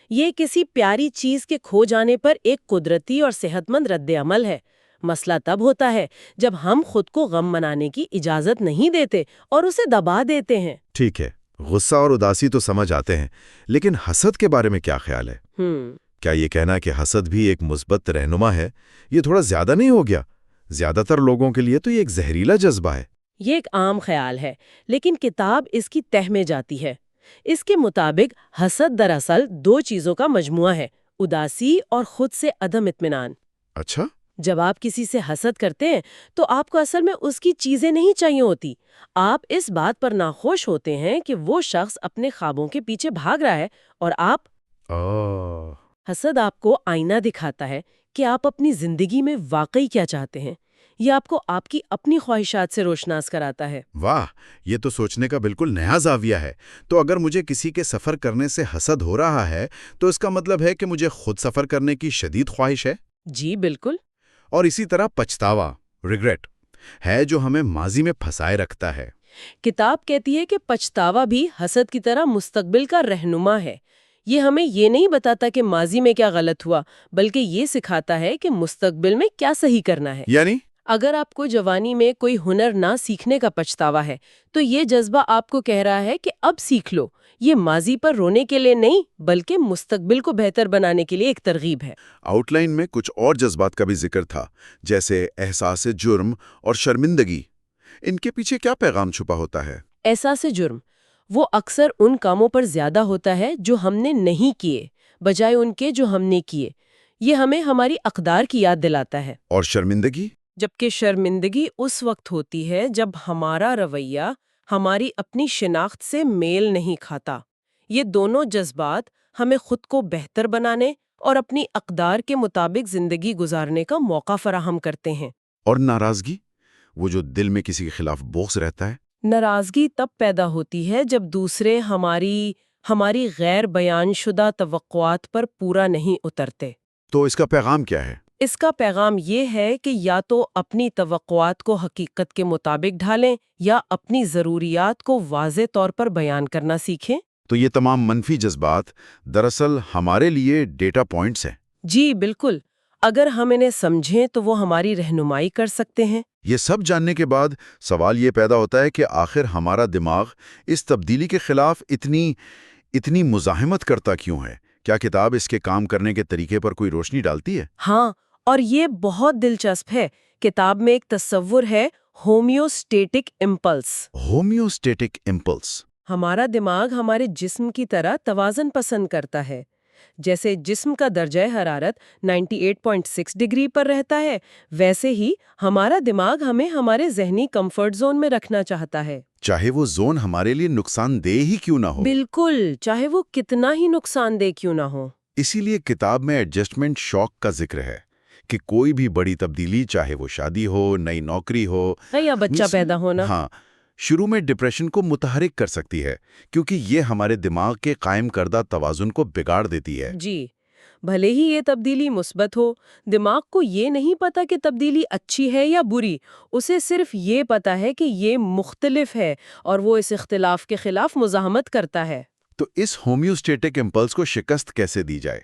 یہ کسی پیاری چیز کے کھو جانے پر ایک قدرتی اور صحت مند رد عمل ہے۔ مسئلہ تب ہوتا ہے جب ہم خود کو غم منانے کی اجازت نہیں دیتے اور اسے دبا دیتے ہیں۔ ٹھیک ہے، غصہ اور اداسی تو سمجھ آتے ہیں، لیکن حسد کے بارے میں کیا خیال ہے؟ کیا یہ کہنا کہ حسد بھی ایک مثبت رہنما ہے، یہ تھوڑا زیادہ نہیں ہو گیا؟ زیادہ تر لوگوں کے لیے تو یہ ایک زہریلا جذبہ ہے۔ یہ ایک عام خیال ہے، لیکن کتاب اس کی تہ میں جاتی ہے۔ اس کے مطابق حسد دراصل دو چیزوں کا مجموعہ ہے، اداسی اور خود سے عدم اطمینان۔ اچھا؟ جب آپ کسی سے حسد کرتے ہیں تو آپ کو اصل میں اس کی چیزیں نہیں چاہیے ہوتی، آپ اس بات پر ناخوش ہوتے ہیں کہ وہ شخص اپنے خوابوں کے پیچھے بھاگ رہا ہے، اور حسد آپ کو آئینہ دکھاتا ہے کہ آپ اپنی زندگی میں واقعی کیا چاہتے ہیں۔ یہ آپ کو آپ کی اپنی خواہشات سے روشناس کراتا ہے۔ واہ، یہ تو سوچنے کا بالکل نیا زاویہ ہے۔ تو اگر مجھے کسی کے سفر کرنے سے حسد ہو رہا ہے تو اس کا مطلب ہے کہ مجھے خود سفر کرنے کی شدید خواہش ہے؟ جی بالکل۔ اور اسی طرح پچھتاوا، ریگریٹ، ہے جو ہمیں ماضی میں پھنسائے رکھتا ہے۔ کتاب کہتی ہے کہ پچھتاوا بھی حسد کی طرح مستقبل کا رہنما ہے۔ یہ ہمیں یہ نہیں بتاتا کہ ماضی میں کیا غلط ہوا، بلکہ یہ سکھاتا ہے کہ مستقبل میں کیا صحیح کرنا ہے۔ یعنی اگر آپ کو جوانی میں کوئی ہنر نہ سیکھنے کا پچھتاوا ہے تو یہ جذبہ آپ کو کہہ رہا ہے کہ اب سیکھ لو۔ یہ ماضی پر رونے کے لیے نہیں بلکہ مستقبل کو بہتر بنانے کے لیے ایک ترغیب ہے۔ آؤٹ لائن میں کچھ اور جذبات کا بھی ذکر تھا، جیسے احساس جرم اور شرمندگی۔ ان کے پیچھے کیا پیغام چھپا ہوتا ہے؟ احساس جرم وہ اکثر ان کاموں پر زیادہ ہوتا ہے جو ہم نے نہیں کیے بجائے ان کے جو ہم نے کیے۔ یہ ہمیں ہماری اقدار کی یاد دلاتا ہے۔ اور شرمندگی؟ جبکہ شرمندگی اس وقت ہوتی ہے جب ہمارا رویہ ہماری اپنی شناخت سے میل نہیں کھاتا۔ یہ دونوں جذبات ہمیں خود کو بہتر بنانے اور اپنی اقدار کے مطابق زندگی گزارنے کا موقع فراہم کرتے ہیں۔ اور ناراضگی، وہ جو دل میں کسی کے خلاف بغض رہتا ہے؟ ناراضگی تب پیدا ہوتی ہے جب دوسرے ہماری غیر بیان شدہ توقعات پر پورا نہیں اترتے۔ تو اس کا پیغام کیا ہے؟ اس کا پیغام یہ ہے کہ یا تو اپنی توقعات کو حقیقت کے مطابق ڈھالیں یا اپنی ضروریات کو واضح طور پر بیان کرنا سیکھیں۔ تو یہ تمام منفی جذبات دراصل ہمارے لیے ڈیٹا پوائنٹس ہیں۔ جی بالکل۔ اگر ہم انہیں سمجھیں تو وہ ہماری رہنمائی کر سکتے ہیں۔ یہ سب جاننے کے بعد سوال یہ پیدا ہوتا ہے کہ آخر ہمارا دماغ اس تبدیلی کے خلاف اتنی مزاحمت کرتا کیوں ہے؟ کیا کتاب اس کے کام کرنے کے طریقے پر کوئی روشنی ڈالتی ہے؟ ہاں، اور یہ بہت دلچسپ ہے۔ کتاب میں ایک تصور ہے ہومیوسٹیٹک امپلس۔ Homeostatic impulse. ہمارا دماغ ہمارے جسم کی طرح توازن پسند کرتا ہے۔ جیسے جسم کا درجہ حرارت 98.6 ڈگری پر رہتا ہے، ویسے ہی ہمارا دماغ ہمیں ہمارے ذہنی کمفرٹ زون میں رکھنا چاہتا ہے۔ چاہے وہ زون ہمارے لیے نقصان دہ ہی کیوں نہ ہو۔ بالکل، چاہے وہ کتنا ہی نقصان دہ کیوں نہ ہو۔ اسی لیے کتاب میں ایڈجسٹمنٹ شاک کا ذکر ہے کہ کوئی بھی بڑی تبدیلی، چاہے وہ شادی ہو، نئی نوکری ہو یا بچہ پیدا ہونا، ہاں، شروع میں ڈپریشن کو متحرک کر سکتی ہے، کیونکہ یہ ہمارے دماغ کے قائم کردہ توازن کو بگاڑ دیتی ہے۔ جی، بھلے ہی یہ تبدیلی مثبت ہو، دماغ کو یہ نہیں پتا کہ تبدیلی اچھی ہے یا بری، اسے صرف یہ پتا ہے کہ یہ مختلف ہے اور وہ اس اختلاف کے خلاف مزاحمت کرتا ہے۔ تو اس ہومیوسٹیٹک امپلس کو شکست کیسے دی جائے؟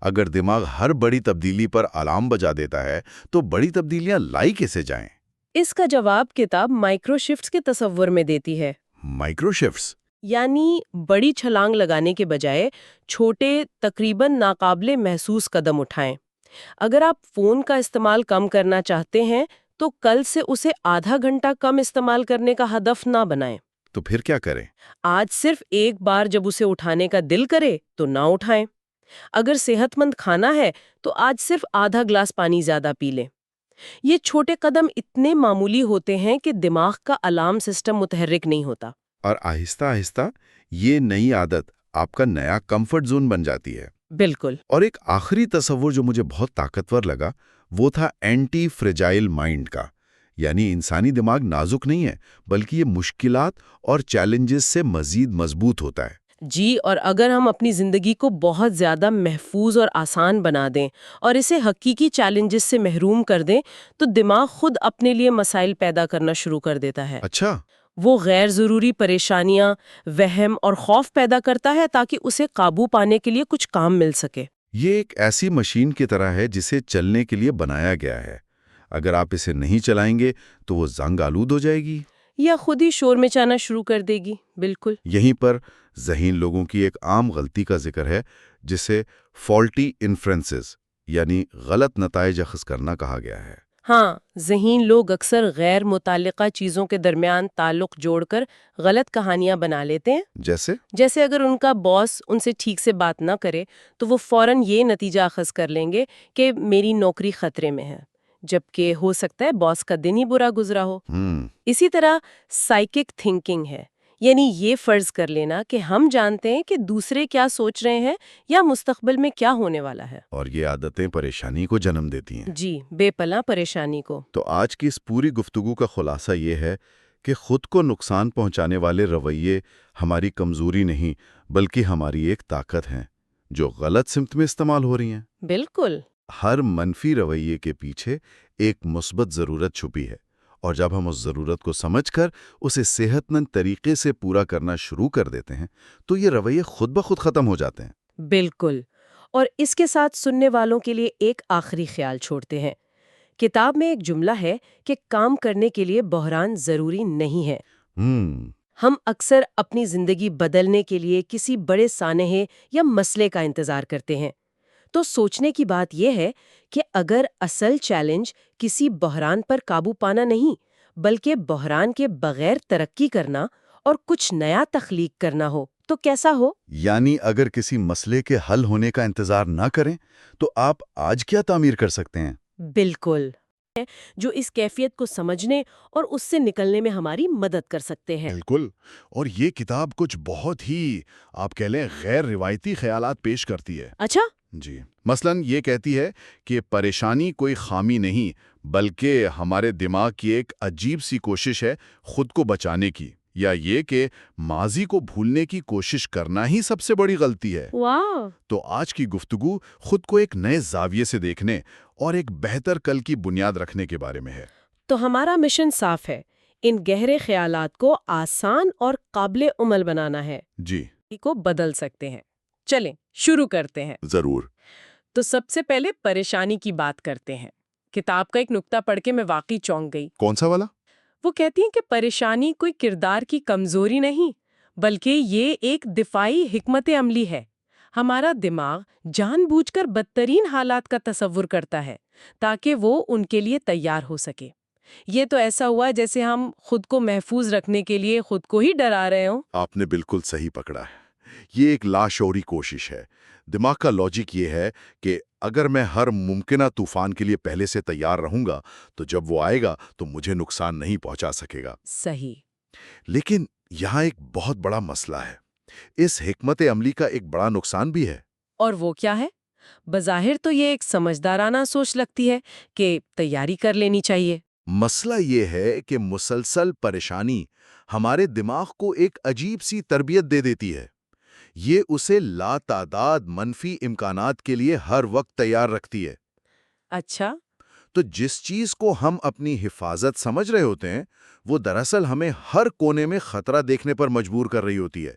اگر دماغ ہر بڑی تبدیلی پر الارم بجا دیتا ہے تو بڑی تبدیلیاں لائی کیسے جائیں؟ اس کا جواب کتاب مائکرو شفٹس کے تصور میں دیتی ہے۔ Micro shifts? یعنی بڑی چھلانگ لگانے کے بجائے چھوٹے، تقریباً ناقابل محسوس قدم اٹھائیں۔ اگر آپ فون کا استعمال کم کرنا چاہتے ہیں تو کل سے اسے آدھا گھنٹہ کم استعمال کرنے کا ہدف نہ بنائیں۔ تو پھر کیا کریں؟ آج صرف ایک بار جب اسے اٹھانے کا دل کرے تو نہ اٹھائیں۔ اگر صحت مند کھانا ہے تو آج صرف آدھا گلاس پانی زیادہ پی لیں۔ یہ چھوٹے قدم اتنے معمولی ہوتے ہیں کہ دماغ کا الارم سسٹم متحرک نہیں ہوتا، اور آہستہ آہستہ یہ نئی عادت آپ کا نیا کمفرٹ زون بن جاتی ہے۔ بالکل۔ اور ایک آخری تصور جو مجھے بہت طاقتور لگا وہ تھا اینٹی فریجائل مائنڈ کا، یعنی انسانی دماغ نازک نہیں ہے بلکہ یہ مشکلات اور چیلنجز سے مزید مضبوط ہوتا ہے۔ جی، اور اگر ہم اپنی زندگی کو بہت زیادہ محفوظ اور آسان بنا دیں اور اسے حقیقی چیلنجز سے محروم کر دیں تو دماغ خود اپنے لیے مسائل پیدا کرنا شروع کر دیتا ہے۔ اچھا، وہ غیر ضروری پریشانیاں، وہم اور خوف پیدا کرتا ہے تاکہ اسے قابو پانے کے لیے کچھ کام مل سکے۔ یہ ایک ایسی مشین کی طرح ہے جسے چلنے کے لیے بنایا گیا ہے۔ اگر آپ اسے نہیں چلائیں گے تو وہ زنگ آلود ہو جائے گی یا خود ہی شور مچانا شروع کر دے گی۔ بالکل۔ یہیں پر ذہین لوگوں کی ایک عام غلطی کا ذکر ہے جسے فالٹی انفرنسز یعنی غلط نتائج اخذ کرنا کہا گیا ہے۔ ہاں، ذہین لوگ اکثر غیر متعلقہ چیزوں کے درمیان تعلق جوڑ کر غلط کہانیاں بنا لیتے ہیں۔ جیسے اگر ان کا باس ان سے ٹھیک سے بات نہ کرے تو وہ فوراً یہ نتیجہ اخذ کر لیں گے کہ میری نوکری خطرے میں ہے، جبکہ ہو سکتا ہے باس کا دن ہی برا گزرا ہو۔ اسی طرح سائیکک تھنکنگ ہے، یعنی یہ فرض کر لینا کہ ہم جانتے ہیں کہ دوسرے کیا سوچ رہے ہیں یا مستقبل میں کیا ہونے والا ہے، اور یہ عادتیں پریشانی کو جنم دیتی ہیں۔ جی، بے پناہ پریشانی کو۔ تو آج کی اس پوری گفتگو کا خلاصہ یہ ہے کہ خود کو نقصان پہنچانے والے رویے ہماری کمزوری نہیں بلکہ ہماری ایک طاقت ہیں جو غلط سمت میں استعمال ہو رہی ہیں۔ بالکل۔ ہر منفی رویے کے پیچھے ایک مثبت ضرورت چھپی ہے، اور جب ہم اس ضرورت کو سمجھ کر اسے صحت مند طریقے سے پورا کرنا شروع کر دیتے ہیں تو یہ رویے خود بخود ختم ہو جاتے ہیں۔ بالکل۔ اور اس کے ساتھ سننے والوں کے لیے ایک آخری خیال چھوڑتے ہیں۔ کتاب میں ایک جملہ ہے کہ کام کرنے کے لیے بحران ضروری نہیں ہے۔ ہم اکثر اپنی زندگی بدلنے کے لیے کسی بڑے سانحے یا مسئلے کا انتظار کرتے ہیں۔ تو سوچنے کی بات یہ ہے کہ اگر اصل چیلنج کسی بحران پر قابو پانا نہیں بلکہ بحران کے بغیر ترقی کرنا اور کچھ نیا تخلیق کرنا ہو تو کیسا ہو؟ یعنی اگر کسی مسئلے کے حل ہونے کا انتظار نہ کریں تو آپ آج کیا تعمیر کر سکتے ہیں؟ بالکل، جو اس کیفیت کو سمجھنے اور اس سے نکلنے میں ہماری مدد کر سکتے ہیں۔ بالکل، اور یہ کتاب کچھ بہت ہی آپ کہہ لیں غیر روایتی خیالات پیش کرتی ہے۔ اچھا؟ جی، مثلاً یہ کہتی ہے کہ پریشانی کوئی خامی نہیں بلکہ ہمارے دماغ کی ایک عجیب سی کوشش ہے خود کو بچانے کی، یا یہ کہ ماضی کو بھولنے کی کوشش کرنا ہی سب سے بڑی غلطی ہے۔ واو! تو آج کی گفتگو خود کو ایک نئے زاویے سے دیکھنے اور ایک بہتر کل کی بنیاد رکھنے کے بارے میں ہے۔ تو ہمارا مشن صاف ہے، ان گہرے خیالات کو آسان اور قابل عمل بنانا ہے۔ جی، کو بدل سکتے ہیں۔ چلیں شروع کرتے ہیں۔ ضرور۔ تو سب سے پہلے پریشانی کی بات کرتے ہیں۔ کتاب کا ایک نقطہ پڑھ کے میں واقعی چونک گئی۔ کون سا والا؟ وہ کہتی ہیں کہ پریشانی کوئی کردار کی کمزوری نہیں، بلکہ یہ ایک دفاعی حکمت عملی ہے۔ ہمارا دماغ جان بوجھ کر بدترین حالات کا تصور کرتا ہے تاکہ وہ ان کے لیے تیار ہو سکے۔ یہ تو ایسا ہوا جیسے ہم خود کو محفوظ رکھنے کے لیے خود کو ہی ڈرا رہے ہوں۔ آپ نے بالکل صحیح پکڑا ہے۔ یہ ایک لاشعوری کوشش ہے۔ دماغ کا لاجک یہ ہے کہ اگر میں ہر ممکنہ طوفان کے لیے پہلے سے تیار رہوں گا تو جب وہ آئے گا تو مجھے نقصان نہیں پہنچا سکے گا۔ صحیح۔ لیکن یہاں ایک بہت بڑا مسئلہ ہے۔ اس حکمت عملی کا ایک بڑا نقصان بھی ہے۔ اور وہ کیا ہے؟ بظاہر تو یہ ایک سمجھدارانہ سوچ لگتی ہے کہ تیاری کر لینی چاہیے۔ مسئلہ یہ ہے کہ مسلسل پریشانی ہمارے دماغ کو ایک عجیب سی تربیت دے دیتی ہے۔ یہ اسے لا تعداد منفی امکانات کے لیے ہر وقت تیار رکھتی ہے۔ اچھا۔ تو جس چیز کو ہم اپنی حفاظت سمجھ رہے ہوتے ہیں وہ دراصل ہمیں ہر کونے میں خطرہ دیکھنے پر مجبور کر رہی ہوتی ہے۔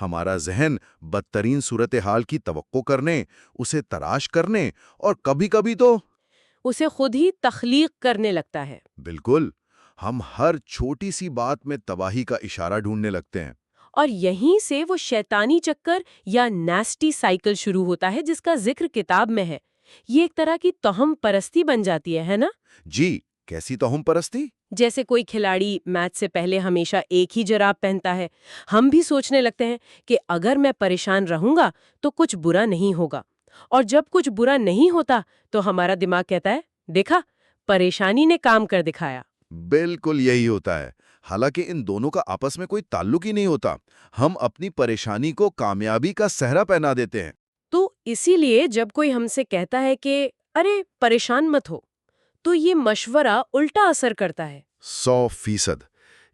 ہمارا ذہن بدترین صورتحال کی توقع کرنے، اسے تلاش کرنے اور کبھی کبھی تو اسے خود ہی تخلیق کرنے لگتا ہے۔ بالکل، ہم ہر چھوٹی سی بات میں تباہی کا اشارہ ڈھونڈنے لگتے ہیں۔ اور یہیں سے وہ شیطانی چکر یا نیسٹی سائیکل شروع ہوتا ہے جس کا ذکر کتاب میں ہے۔ یہ ایک طرح کی توہم پرستی بن جاتی ہے نا؟ جی، کیسی توہم پرستی؟ جیسے کوئی کھلاڑی میچ سے پہلے ہمیشہ ایک ہی جراب پہنتا ہے، ہم بھی سوچنے لگتے ہیں کہ اگر میں پریشان رہوں گا تو کچھ برا نہیں ہوگا، اور جب کچھ برا نہیں ہوتا تو ہمارا دماغ کہتا ہے دیکھا پریشانی نے کام کر دکھایا۔ بالکل یہی ہوتا ہے، حالانکہ ان دونوں کا آپس میں کوئی تعلق ہی نہیں ہوتا۔ ہم اپنی پریشانی کو کامیابی کا صحرا پہنا دیتے ہیں۔ تو اسی لیے جب کوئی ہم سے کہتا ہے کہ ارے پریشان مت ہو، تو یہ مشورہ الٹا اثر کرتا ہے۔ 100%۔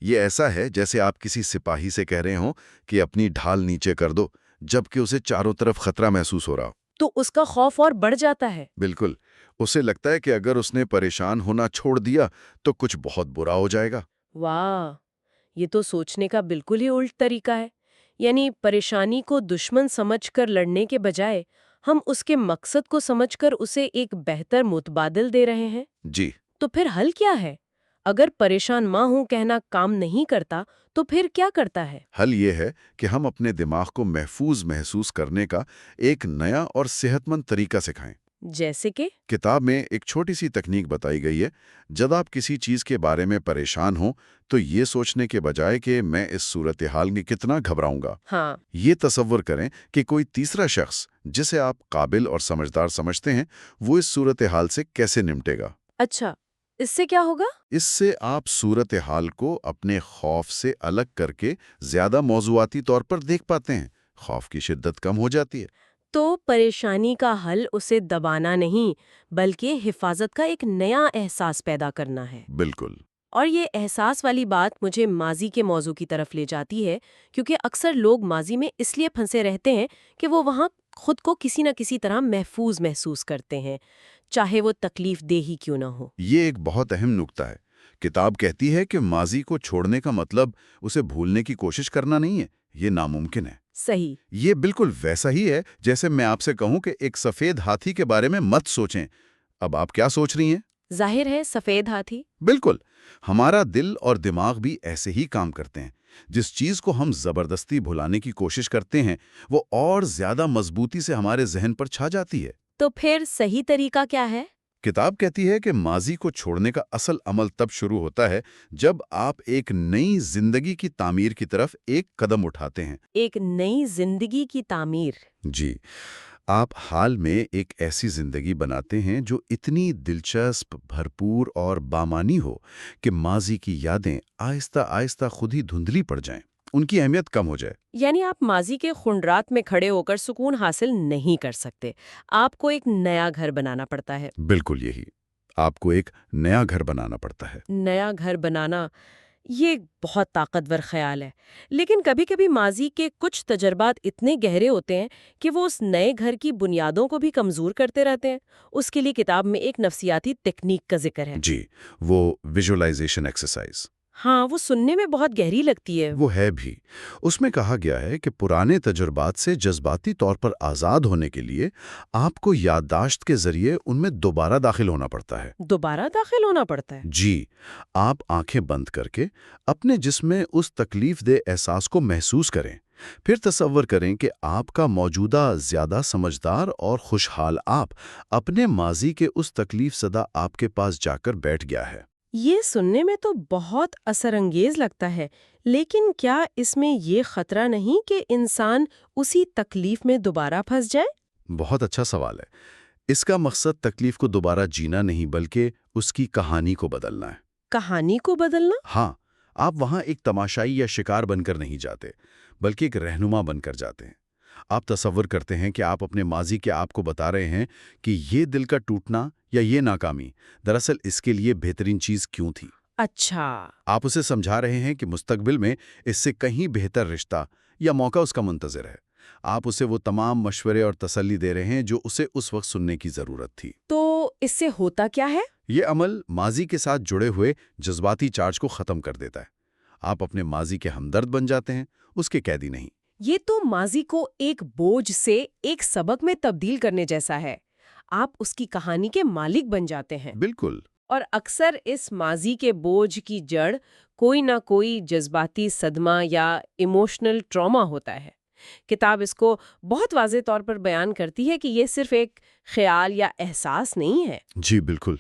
یہ ایسا ہے جیسے آپ کسی سپاہی سے کہہ رہے ہوں کہ اپنی ڈھال نیچے کر دو، جبکہ اسے چاروں طرف خطرہ محسوس ہو رہا ہو۔ تو اس کا خوف اور بڑھ جاتا ہے۔ بالکل، اسے لگتا ہے کہ اگر اس نے پریشان ہونا چھوڑ دیا تو کچھ بہت برا ہو جائے گا۔ واہ، یہ تو سوچنے کا بالکل ہی الٹ طریقہ ہے۔ یعنی پریشانی کو دشمن سمجھ کر لڑنے کے بجائے ہم اس کے مقصد کو سمجھ کر اسے ایک بہتر متبادل دے رہے ہیں۔ جی، تو پھر حل کیا ہے؟ اگر پریشان ماں ہوں کہنا کام نہیں کرتا تو پھر کیا کرتا ہے؟ حل یہ ہے کہ ہم اپنے دماغ کو محفوظ محسوس کرنے کا ایک نیا اور صحت مند طریقہ سکھائیں۔ جیسے کہ؟ کتاب میں ایک چھوٹی سی تکنیک بتائی گئی ہے۔ جب آپ کسی چیز کے بارے میں پریشان ہوں تو یہ سوچنے کے بجائے کہ میں اس صورتحال میں کتنا گھبراؤں گا، ہاں، یہ تصور کریں کہ کوئی تیسرا شخص جسے آپ قابل اور سمجھدار سمجھتے ہیں وہ اس صورتحال سے کیسے نمٹے گا۔ اچھا، اس سے کیا ہوگا؟ اس سے آپ صورتحال کو اپنے خوف سے الگ کر کے زیادہ موضوعاتی طور پر دیکھ پاتے ہیں۔ خوف کی شدت کم ہو جاتی ہے۔ تو پریشانی کا حل اسے دبانا نہیں بلکہ حفاظت کا ایک نیا احساس پیدا کرنا ہے۔ بالکل۔ اور یہ احساس والی بات مجھے ماضی کے موضوع کی طرف لے جاتی ہے، کیونکہ اکثر لوگ ماضی میں اس لیے پھنسے رہتے ہیں کہ وہ وہاں خود کو کسی نہ کسی طرح محفوظ محسوس کرتے ہیں، چاہے وہ تکلیف دہ ہی کیوں نہ ہو۔ یہ ایک بہت اہم نکتہ ہے۔ کتاب کہتی ہے کہ ماضی کو چھوڑنے کا مطلب اسے بھولنے کی کوشش کرنا نہیں ہے، یہ ناممکن ہے۔ صحیح۔ یہ بالکل ویسا ہی ہے جیسے میں آپ سے کہوں کہ ایک سفید ہاتھی کے بارے میں مت سوچیں۔ اب آپ کیا سوچ رہی ہیں؟ ظاہر ہے سفید ہاتھی۔ بالکل، ہمارا دل اور دماغ بھی ایسے ہی کام کرتے ہیں۔ جس چیز کو ہم زبردستی بھلانے کی کوشش کرتے ہیں وہ اور زیادہ مضبوطی سے ہمارے ذہن پر چھا جاتی ہے۔ تو پھر صحیح طریقہ کیا ہے؟ کتاب کہتی ہے کہ ماضی کو چھوڑنے کا اصل عمل تب شروع ہوتا ہے جب آپ ایک نئی زندگی کی تعمیر کی طرف ایک قدم اٹھاتے ہیں۔ ایک نئی زندگی کی تعمیر۔ جی، آپ حال میں ایک ایسی زندگی بناتے ہیں جو اتنی دلچسپ، بھرپور اور بامانی ہو کہ ماضی کی یادیں آہستہ آہستہ خود ہی دھندلی پڑ جائیں، ان کی اہمیت کم ہو جائے۔ یعنی آپ ماضی کے خنڈرات میں کھڑے ہو کر سکون حاصل نہیں کر سکتے، آپ کو ایک نیا گھر بنانا پڑتا ہے۔ بالکل یہی، آپ کو ایک نیا گھر بنانا پڑتا ہے۔ نیا گھر بنانا، یہ بہت طاقتور خیال ہے، لیکن کبھی کبھی ماضی کے کچھ تجربات اتنے گہرے ہوتے ہیں کہ وہ اس نئے گھر کی بنیادوں کو بھی کمزور کرتے رہتے ہیں۔ اس کے لیے کتاب میں ایک نفسیاتی تکنیک کا ذکر ہے۔ جی، وہ ویژولائزیشن ایکسرسائز۔ ہاں، وہ سننے میں بہت گہری لگتی ہے۔ وہ ہے بھی۔ اس میں کہا گیا ہے کہ پرانے تجربات سے جذباتی طور پر آزاد ہونے کے لیے آپ کو یادداشت کے ذریعے ان میں دوبارہ داخل ہونا پڑتا ہے۔ دوبارہ داخل ہونا پڑتا ہے؟ جی، آپ آنکھیں بند کر کے اپنے جسم میں اس تکلیف دہ احساس کو محسوس کریں، پھر تصور کریں کہ آپ کا موجودہ زیادہ سمجھدار اور خوشحال آپ اپنے ماضی کے اس تکلیف زدہ آپ کے پاس جا کر بیٹھ گیا ہے۔ یہ سننے میں تو بہت اثر انگیز لگتا ہے، لیکن کیا اس میں یہ خطرہ نہیں کہ انسان اسی تکلیف میں دوبارہ پھنس جائے؟ بہت اچھا سوال ہے۔ اس کا مقصد تکلیف کو دوبارہ جینا نہیں بلکہ اس کی کہانی کو بدلنا ہے۔ کہانی کو بدلنا؟ ہاں، آپ وہاں ایک تماشائی یا شکار بن کر نہیں جاتے بلکہ ایک رہنما بن کر جاتے ہیں۔ آپ تصور کرتے ہیں کہ آپ اپنے ماضی کے آپ کو بتا رہے ہیں کہ یہ دل کا ٹوٹنا یا یہ ناکامی دراصل اس کے لیے بہترین چیز کیوں تھی۔ اچھا۔ آپ اسے سمجھا رہے ہیں کہ مستقبل میں اس سے کہیں بہتر رشتہ یا موقع اس کا منتظر ہے۔ آپ اسے وہ تمام مشورے اور تسلی دے رہے ہیں جو اسے اس وقت سننے کی ضرورت تھی۔ تو اس سے ہوتا کیا ہے؟ یہ عمل ماضی کے ساتھ جڑے ہوئے جذباتی چارج کو ختم کر دیتا ہے۔ آپ اپنے ماضی کے ہمدرد بن جاتے ہیں، اس کے قیدی نہیں۔ یہ تو ماضی کو ایک بوجھ سے ایک سبق میں تبدیل کرنے جیسا ہے۔ آپ اس کی کہانی کے مالک بن جاتے ہیں۔ بالکل۔ اور اکثر اس ماضی کے بوجھ کی جڑ کوئی نہ کوئی جذباتی صدمہ یا ایموشنل ٹراما ہوتا ہے۔ کتاب اس کو بہت واضح طور پر بیان کرتی ہے کہ یہ صرف ایک خیال یا احساس نہیں ہے۔ جی بالکل،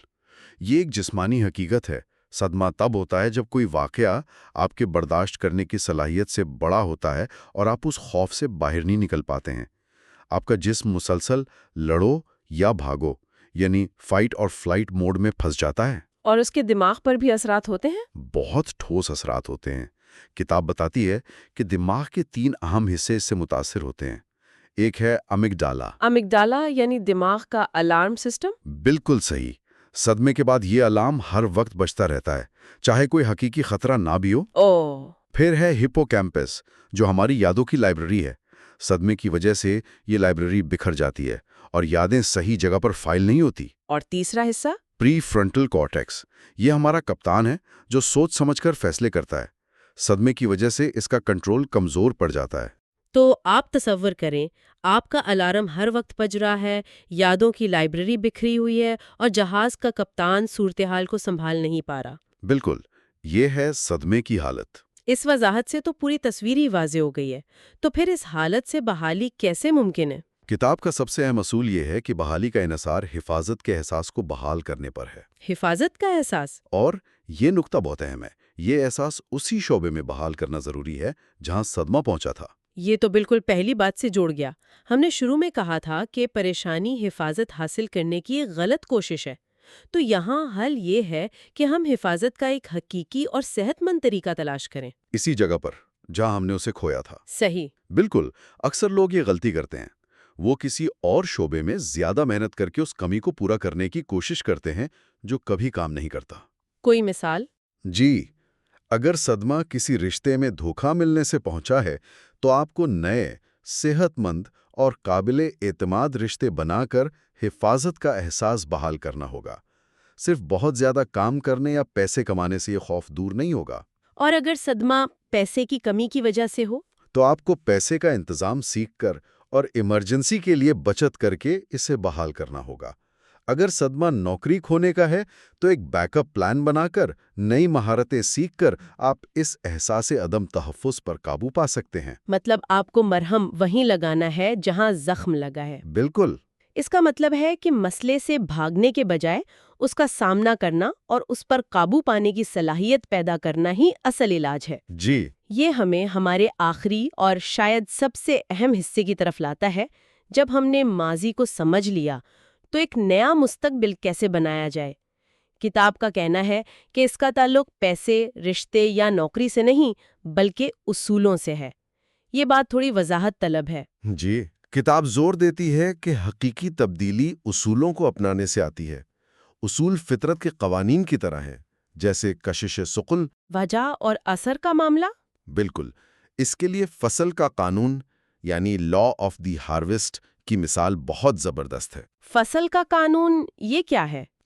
یہ ایک جسمانی حقیقت ہے۔ صدمہ تب ہوتا ہے جب کوئی واقعہ آپ کے برداشت کرنے کی صلاحیت سے بڑا ہوتا ہے اور آپ اس خوف سے باہر نہیں نکل پاتے ہیں۔ آپ کا جسم مسلسل لڑو یا بھاگو یعنی فائٹ اور فلائٹ موڈ میں پھنس جاتا ہے۔ اور اس کے دماغ پر بھی اثرات ہوتے ہیں؟ بہت ٹھوس اثرات ہوتے ہیں۔ کتاب بتاتی ہے کہ دماغ کے 3 اہم حصے اس سے متاثر ہوتے ہیں۔ ایک ہے امگڈالا۔ امگڈالا یعنی دماغ کا الارم سسٹم؟ بالکل صحیح۔ صدمے کے بعد یہ الارم ہر وقت بجتا رہتا ہے، چاہے کوئی حقیقی خطرہ نہ بھی ہو۔ اوہ! پھر ہے ہپوکیمپس، جو ہماری یادوں کی لائبریری ہے۔ صدمے کی وجہ سے یہ لائبریری بکھر جاتی ہے اور یادیں صحیح جگہ پر فائل نہیں ہوتی۔ اور تیسرا حصہ؟ پری فرنٹل کارٹیکس، یہ ہمارا کپتان ہے جو سوچ سمجھ کر فیصلے کرتا ہے۔ صدمے کی وجہ سے اس کا کنٹرول کمزور پڑ جاتا ہے۔ تو آپ تصور کریں، آپ کا الارم ہر وقت بج رہا ہے، یادوں کی لائبریری بکھری ہوئی ہے اور جہاز کا کپتان صورتحال کو سنبھال نہیں پا رہا۔ بالکل، یہ ہے صدمے کی حالت۔ اس وضاحت سے تو پوری تصویر ہی واضح ہو گئی ہے۔ تو پھر اس حالت سے بحالی کیسے ممکن ہے؟ کتاب کا سب سے اہم اصول یہ ہے کہ بحالی کا انحصار حفاظت کے احساس کو بحال کرنے پر ہے۔ حفاظت کا احساس؟ اور یہ نقطہ بہت اہم ہے، یہ احساس اسی شعبے میں بحال کرنا ضروری ہے جہاں صدمہ پہنچا تھا۔ یہ تو بالکل پہلی بات سے جوڑ گیا۔ ہم نے شروع میں کہا تھا کہ پریشانی حفاظت حاصل کرنے کی ایک غلط کوشش ہے۔ تو یہاں حل یہ ہے کہ ہم حفاظت کا ایک حقیقی اور صحت مند طریقہ تلاش کریں۔ اسی جگہ پر جہاں ہم نے اسے کھویا تھا۔ صحیح۔ بالکل، اکثر لوگ یہ غلطی کرتے ہیں۔ وہ کسی اور شعبے میں زیادہ محنت کر کے اس کمی کو پورا کرنے کی کوشش کرتے ہیں جو کبھی کام نہیں کرتا۔ کوئی مثال؟ جی، اگر صدمہ کسی رشتے میں دھوکہ ملنے سے پہنچا ہے تو آپ کو نئے، صحت مند اور قابل اعتماد رشتے بنا کر حفاظت کا احساس بحال کرنا ہوگا۔ صرف بہت زیادہ کام کرنے یا پیسے کمانے سے یہ خوف دور نہیں ہوگا۔ اور اگر صدمہ پیسے کی کمی کی وجہ سے ہو؟ تو آپ کو پیسے کا انتظام سیکھ کر اور ایمرجنسی کے لیے بچت کر کے اسے بحال کرنا ہوگا۔ اگر صدمہ نوکری کھونے کا ہے تو ایک بیک اپ پلان بنا کر نئی مہارتیں سیکھ کر آپ اس احساس عدم تحفظ پر قابو پا سکتے ہیں۔ مطلب آپ کو مرہم وہیں لگانا ہے جہاں زخم لگا ہے۔ بالکل۔ اس کا مطلب ہے کہ مسئلے سے بھاگنے کے بجائے اس کا سامنا کرنا اور اس پر قابو پانے کی صلاحیت پیدا کرنا ہی اصل علاج ہے۔ جی۔ یہ ہمیں ہمارے آخری اور شاید سب سے اہم حصے کی طرف لاتا ہے۔ جب ہم نے ماضی کو سمجھ لیا تو ایک نیا مستقبل کیسے بنایا جائے؟ کتاب کا کہنا ہے کہ اس کا تعلق پیسے، رشتے یا نوکری سے نہیں بلکہ اصولوں سے ہے۔ یہ بات تھوڑی وضاحت طلب ہے۔ جی، کتاب زور دیتی ہے کہ حقیقی تبدیلی اصولوں کو اپنانے سے آتی ہے۔ اصول فطرت کے قوانین کی طرح ہے، جیسے کشش ثقل۔ وجہ اور اثر کا معاملہ؟ بالکل۔ اس کے لیے فصل کا قانون یعنی لا آف دی ہارویسٹ کی مثال بہت زبردست ہے۔ فصل کا قانون یہ کیا ہے؟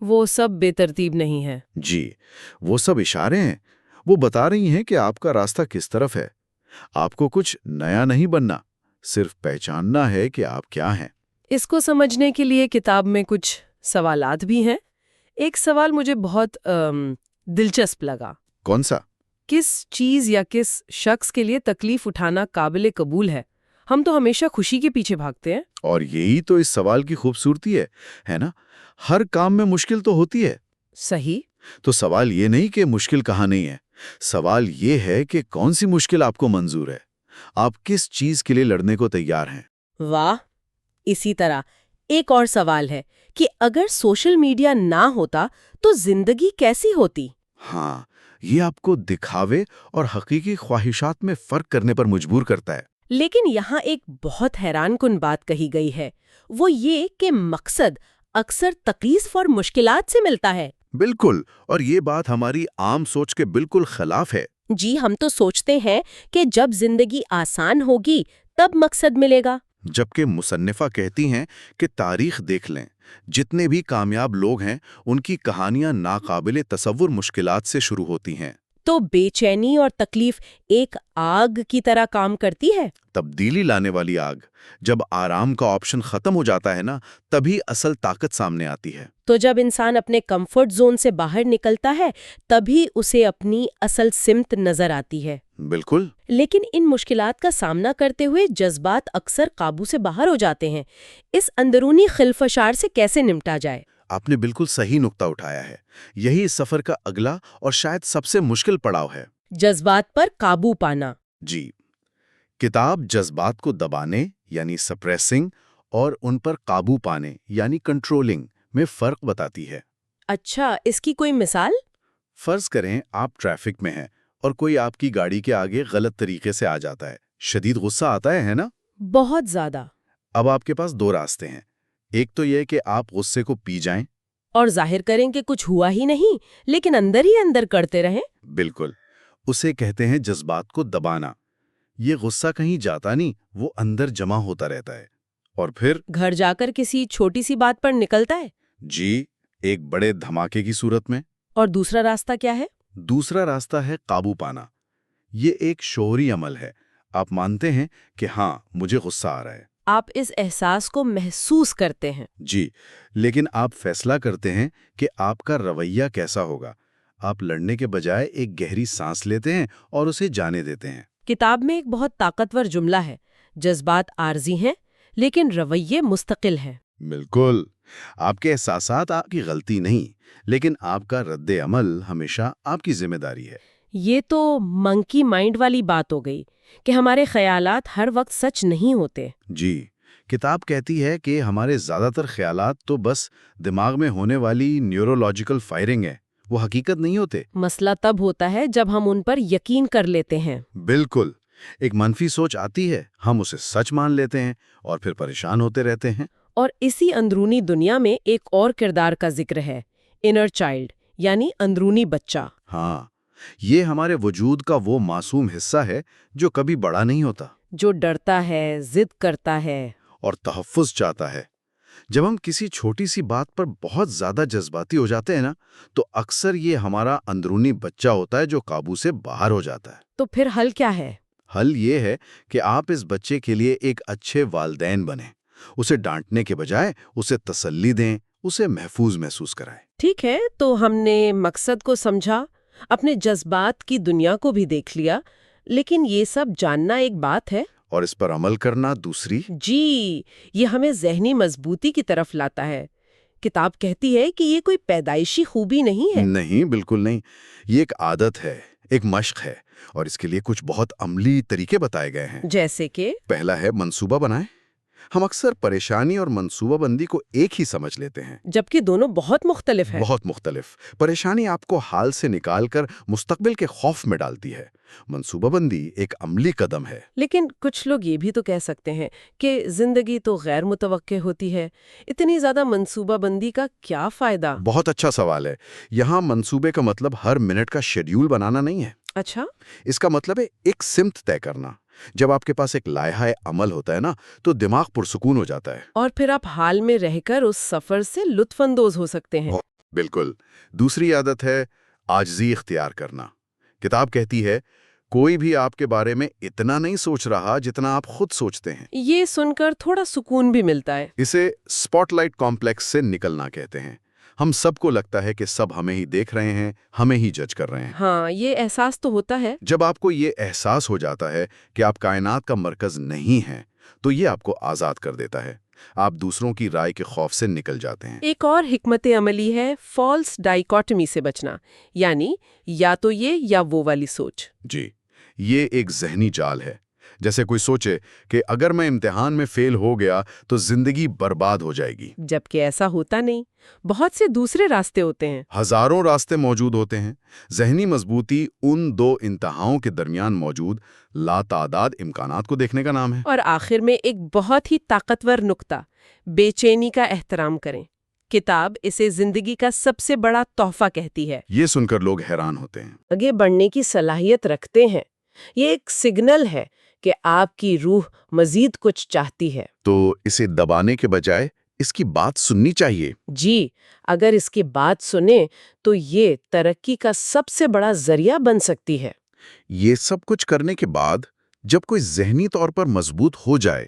وہ سب بے ترتیب نہیں ہے۔ جی، وہ سب اشارے ہیں، وہ بتا رہی ہیں کہ آپ کا راستہ کس طرف ہے۔ آپ کو کچھ نیا نہیں بننا، صرف پہچاننا ہے کہ آپ کیا ہیں۔ اس کو سمجھنے کے لیے کتاب میں کچھ سوالات بھی ہیں۔ ایک سوال مجھے بہت دلچسپ لگا۔ کون سا؟ کس چیز یا کس شخص کے لیے تکلیف اٹھانا قابل قبول ہے؟ ہم تو ہمیشہ خوشی کے پیچھے بھاگتے ہیں۔ اور یہی تو اس سوال کی خوبصورتی ہے نا؟ ہر کام میں مشکل تو ہوتی ہے۔ صحیح۔ تو سوال یہ نہیں کہ مشکل کہاں نہیں ہے، سوال یہ ہے کہ کون سی مشکل آپ کو منظور ہے، آپ کس چیز کے لیے لڑنے کو تیار ہیں۔ واہ! اسی طرح ایک اور سوال ہے کہ اگر سوشل میڈیا نہ ہوتا تو زندگی کیسی ہوتی؟ ہاں، یہ آپ کو دکھاوے اور حقیقی خواہشات میں فرق کرنے پر مجبور کرتا ہے۔ لیکن یہاں ایک بہت حیران کن بات کہی گئی ہے، وہ یہ کہ مقصد اکثر تکلیف اور مشکلات سے ملتا ہے۔ بالکل، اور یہ بات ہماری عام سوچ کے بالکل خلاف ہے۔ جی، ہم تو سوچتے ہیں کہ جب زندگی آسان ہوگی تب مقصد ملے گا۔ جبکہ مصنفہ کہتی ہیں کہ تاریخ دیکھ لیں، جتنے بھی کامیاب لوگ ہیں ان کی کہانیاں ناقابل تصور مشکلات سے شروع ہوتی ہیں۔ تو بے چینی اور تکلیف ایک آگ کی طرح کام کرتی ہے۔ تبدیلی لانے والی آگ، جب آرام کا آپشن ختم ہو جاتا ہے نا، تبھی اصل طاقت سامنے آتی ہے۔ تو جب انسان اپنے کمفرٹ زون سے باہر نکلتا ہے تبھی اسے اپنی اصل سمت نظر آتی ہے۔ بالکل۔ لیکن ان مشکلات کا سامنا کرتے ہوئے جذبات اکثر قابو سے باہر ہو جاتے ہیں۔ اس اندرونی خلفشار سے کیسے نمٹا جائے؟ آپ نے بالکل صحیح نقطہ اٹھایا ہے۔ یہی اس سفر کا اگلا اور شاید سب سے مشکل پڑاؤ ہے۔ جذبات پر قابو پانا۔ جی، کتاب جذبات کو دبانے یعنی سپریسنگ اور ان پر قابو پانے یعنی کنٹرولنگ میں فرق بتاتی ہے۔ اچھا، اس کی کوئی مثال؟ فرض کریں آپ ٹریفک میں ہیں اور کوئی آپ کی گاڑی کے آگے غلط طریقے سے آ جاتا ہے، شدید غصہ آتا ہے نا؟ بہت زیادہ۔ اب آپ کے پاس دو راستے ہیں، ایک تو یہ کہ آپ غصے کو پی جائیں۔ اور ظاہر کریں کہ کچھ ہوا ہی نہیں، لیکن اندر ہی اندر کرتے رہیں۔ بالکل، اسے کہتے ہیں جذبات کو دبانا۔ یہ غصہ کہیں جاتا نہیں، وہ اندر جمع ہوتا رہتا ہے، اور پھر گھر جا کر کسی چھوٹی سی بات پر نکلتا ہے۔ جی، ایک بڑے دھماکے کی صورت میں۔ اور دوسرا راستہ کیا ہے؟ دوسرا راستہ ہے قابو پانا۔ یہ ایک شعوری عمل ہے، آپ مانتے ہیں کہ ہاں مجھے غصہ آ رہا ہے۔ آپ اس احساس کو محسوس کرتے ہیں۔ جی، لیکن آپ فیصلہ کرتے ہیں کہ آپ کا رویہ کیسا ہوگا۔ آپ لڑنے کے بجائے ایک گہری سانس لیتے ہیں اور اسے جانے دیتے ہیں۔ کتاب میں ایک بہت طاقتور جملہ ہے، جذبات عارضی ہیں لیکن رویے مستقل ہیں۔ بالکل، آپ کے احساسات آپ کی غلطی نہیں، لیکن آپ کا رد عمل ہمیشہ آپ کی ذمہ داری ہے۔ یہ تو منکی مائنڈ والی بات ہو گئی کہ ہمارے خیالات ہر وقت سچ نہیں ہوتے۔ جی، کتاب کہتی ہے کہ ہمارے زیادہ تر خیالات تو بس دماغ میں ہونے والی نیورولوجیکل فائرنگ ہے، وہ حقیقت نہیں ہوتے۔ مسئلہ تب ہوتا ہے جب ہم ان پر یقین کر لیتے ہیں۔ بالکل، ایک منفی سوچ آتی ہے، ہم اسے سچ مان لیتے ہیں اور پھر پریشان ہوتے رہتے ہیں۔ اور اسی اندرونی دنیا میں ایک اور کردار کا ذکر ہے، انر چائلڈ یعنی اندرونی بچہ۔ ہاں، یہ ہمارے وجود کا وہ معصوم حصہ ہے جو کبھی بڑا نہیں ہوتا، جو ڈرتا ہے، ضد کرتا ہے۔ اور تحفظ چاہتا ہے۔ جب ہم کسی چھوٹی سی بات پر بہت زیادہ جذباتی ہو جاتے ہیں نا، تو اکثر یہ ہمارا اندرونی بچہ ہوتا ہے جو قابو سے باہر ہو جاتا ہے۔ تو پھر حل کیا ہے؟ حل یہ ہے کہ آپ اس بچے کے لیے ایک اچھے والدین بنیں، اسے ڈانٹنے کے بجائے اسے تسلی دیں، اسے محفوظ محسوس کرائیں۔ ٹھیک ہے، تو ہم نے مقصد کو سمجھا، اپنے جذبات کی دنیا کو بھی دیکھ لیا، لیکن یہ سب جاننا ایک بات ہے اور اس پر عمل کرنا دوسری۔ جی، یہ ہمیں ذہنی مضبوطی کی طرف لاتا ہے۔ کتاب کہتی ہے کہ یہ کوئی پیدائشی خوبی نہیں ہے۔ نہیں، بالکل نہیں، یہ ایک عادت ہے، ایک مشق ہے، اور اس کے لیے کچھ بہت عملی طریقے بتائے گئے ہیں۔ جیسے کہ پہلا ہے منصوبہ بنائیں۔ ہم اکثر پریشانی اور منصوبہ بندی کو ایک ہی سمجھ لیتے ہیں، جبکہ دونوں بہت مختلف ہیں۔ بہت مختلف۔ پریشانی آپ کو حال سے نکال کر مستقبل کے خوف میں ڈالتی ہے، منصوبہ بندی ایک عملی قدم ہے۔ لیکن کچھ لوگ یہ بھی تو کہہ سکتے ہیں کہ زندگی تو غیر متوقع ہوتی ہے، اتنی زیادہ منصوبہ بندی کا کیا فائدہ؟ بہت اچھا سوال ہے۔ یہاں منصوبے کا مطلب ہر منٹ کا شیڈیول بنانا نہیں ہے، اچھا، اس کا مطلب ہے ایک سمت طے کرنا۔ جب آپ کے پاس ایک لائحہ عمل ہوتا ہے نا، تو دماغ پرسکون ہو جاتا ہے۔ اور پھر آپ حال میں رہ کر اس سفر سے لطف اندوز ہو سکتے ہیں۔ بالکل. دوسری عادت ہے عاجزی اختیار کرنا. کتاب کہتی ہے کوئی بھی آپ کے بارے میں اتنا نہیں سوچ رہا جتنا آپ خود سوچتے ہیں. یہ سن کر تھوڑا سکون بھی ملتا ہے. اسے اسپاٹ لائٹ کمپلیکس سے نکلنا کہتے ہیں. ہم سب کو لگتا ہے کہ سب ہمیں ہی دیکھ رہے ہیں، ہمیں ہی جج کر رہے ہیں. ہاں، یہ احساس تو ہوتا ہے. جب آپ کو یہ احساس ہو جاتا ہے کہ آپ کائنات کا مرکز نہیں ہیں تو یہ آپ کو آزاد کر دیتا ہے. آپ دوسروں کی رائے کے خوف سے نکل جاتے ہیں. ایک اور حکمت عملی ہے فالس ڈائیکاٹمی سے بچنا، یعنی یا تو یہ یا وہ والی سوچ. جی، یہ ایک ذہنی جال ہے. جیسے کوئی سوچے کہ اگر میں امتحان میں فیل ہو گیا تو زندگی برباد ہو جائے گی. جبکہ ایسا ہوتا نہیں. بہت سے دوسرے راستے ہوتے ہیں. ہزاروں راستے موجود ہوتے ہیں. ذہنی مضبوطی ان دو انتہاؤں کے درمیان موجود لاتعداد امکانات کو دیکھنے کا نام ہے. اور آخر میں ایک بہت ہی طاقتور نقطہ، بے چینی کا احترام کریں. کتاب اسے زندگی کا سب سے بڑا تحفہ کہتی ہے. یہ سن کر لوگ حیران ہوتے ہیں. آگے بڑھنے کی صلاحیت رکھتے ہیں. یہ ایک سگنل ہے کہ آپ کی روح مزید کچھ چاہتی ہے. تو اسے دبانے کے بجائے اس کی بات سننی چاہیے. جی، اگر اس کی بات سنیں تو یہ ترقی کا سب سے بڑا ذریعہ بن سکتی ہے. یہ سب کچھ کرنے کے بعد جب کوئی ذہنی طور پر مضبوط ہو جائے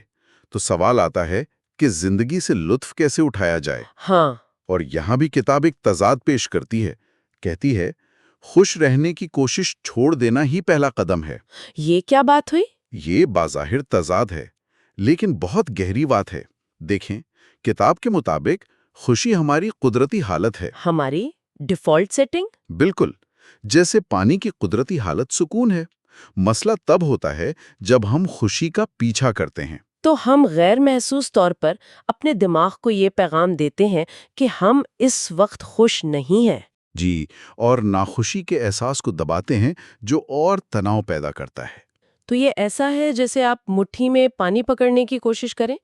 تو سوال آتا ہے کہ زندگی سے لطف کیسے اٹھایا جائے. ہاں، اور یہاں بھی کتاب ایک تضاد پیش کرتی ہے. کہتی ہے خوش رہنے کی کوشش چھوڑ دینا ہی پہلا قدم ہے. یہ کیا بات ہوئی؟ یہ بظاہر تضاد ہے لیکن بہت گہری بات ہے. دیکھیں، کتاب کے مطابق خوشی ہماری قدرتی حالت ہے. ہماری ڈیفالٹ سیٹنگ؟ بالکل، جیسے پانی کی قدرتی حالت سکون ہے. مسئلہ تب ہوتا ہے جب ہم خوشی کا پیچھا کرتے ہیں. تو ہم غیر محسوس طور پر اپنے دماغ کو یہ پیغام دیتے ہیں کہ ہم اس وقت خوش نہیں ہیں. جی، اور ناخوشی کے احساس کو دباتے ہیں جو اور تناؤ پیدا کرتا ہے. تو یہ ایسا ہے جیسے آپ مٹھی میں پانی پکڑنے کی کوشش کریں،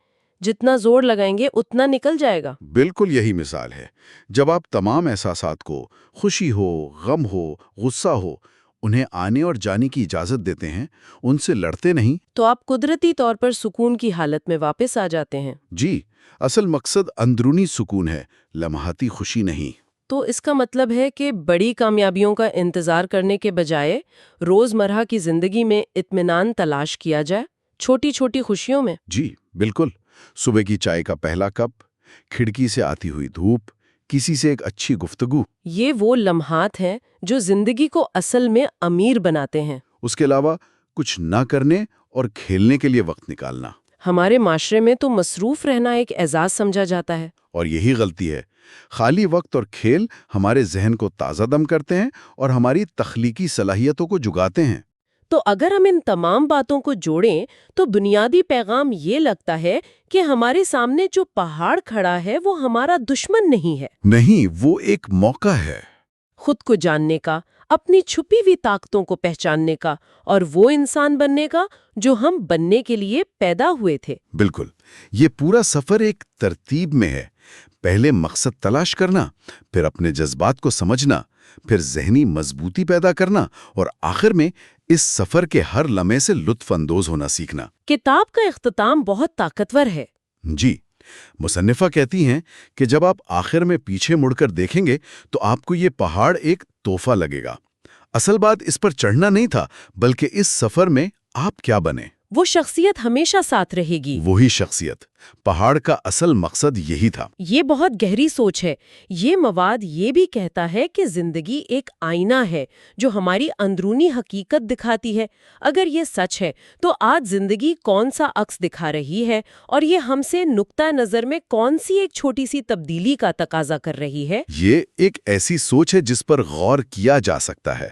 جتنا زور لگائیں گے اتنا نکل جائے گا. بالکل یہی مثال ہے. جب آپ تمام احساسات کو، خوشی ہو، غم ہو، غصہ ہو، انہیں آنے اور جانے کی اجازت دیتے ہیں، ان سے لڑتے نہیں. تو آپ قدرتی طور پر سکون کی حالت میں واپس آ جاتے ہیں. جی، اصل مقصد اندرونی سکون ہے، لمحاتی خوشی نہیں. تو اس کا مطلب ہے کہ بڑی کامیابیوں کا انتظار کرنے کے بجائے روزمرہ کی زندگی میں اطمینان تلاش کیا جائے، چھوٹی چھوٹی خوشیوں میں. جی بالکل. صبح کی چائے کا پہلا کپ، کھڑکی سے آتی ہوئی دھوپ، کسی سے ایک اچھی گفتگو. یہ وہ لمحات ہیں جو زندگی کو اصل میں امیر بناتے ہیں. اس کے علاوہ کچھ نہ کرنے اور کھیلنے کے لیے وقت نکالنا. ہمارے معاشرے میں تو مصروف رہنا ایک اعزاز سمجھا جاتا ہے. اور یہی غلطی ہے. خالی وقت اور کھیل ہمارے ذہن کو تازہ دم کرتے ہیں اور ہماری تخلیقی صلاحیتوں کو جگاتے ہیں. تو اگر ہم ان تمام باتوں کو جوڑیں تو بنیادی پیغام یہ لگتا ہے کہ ہمارے سامنے جو پہاڑ کھڑا ہے وہ ہمارا دشمن نہیں ہے. نہیں، وہ ایک موقع ہے. خود کو جاننے کا، اپنی چھپی ہوئی طاقتوں کو پہچاننے کا، اور وہ انسان بننے کا جو ہم بننے کے لیے پیدا ہوئے تھے. بالکل. یہ پورا سفر ایک ترتیب میں ہے. پہلے مقصد تلاش کرنا، پھر اپنے جذبات کو سمجھنا، پھر ذہنی مضبوطی پیدا کرنا، اور آخر میں اس سفر کے ہر لمحے سے لطف اندوز ہونا سیکھنا. کتاب کا اختتام بہت طاقتور ہے. جی، مصنفہ کہتی ہیں کہ جب آپ آخر میں پیچھے مڑ کر دیکھیں گے تو آپ کو یہ پہاڑ ایک تحفہ لگے گا. اصل بات اس پر چڑھنا نہیں تھا، بلکہ اس سفر میں آپ کیا بنے. وہ شخصیت ہمیشہ ساتھ رہے گی. وہی شخصیت. پہاڑ کا اصل مقصد یہی تھا. یہ بہت گہری سوچ ہے. یہ مواد یہ بھی کہتا ہے کہ زندگی ایک آئینہ ہے جو ہماری اندرونی حقیقت دکھاتی ہے. اگر یہ سچ ہے تو آج زندگی کون سا عکس دکھا رہی ہے، اور یہ ہم سے نقطہ نظر میں کون سی ایک چھوٹی سی تبدیلی کا تقاضا کر رہی ہے. یہ ایک ایسی سوچ ہے جس پر غور کیا جا سکتا ہے.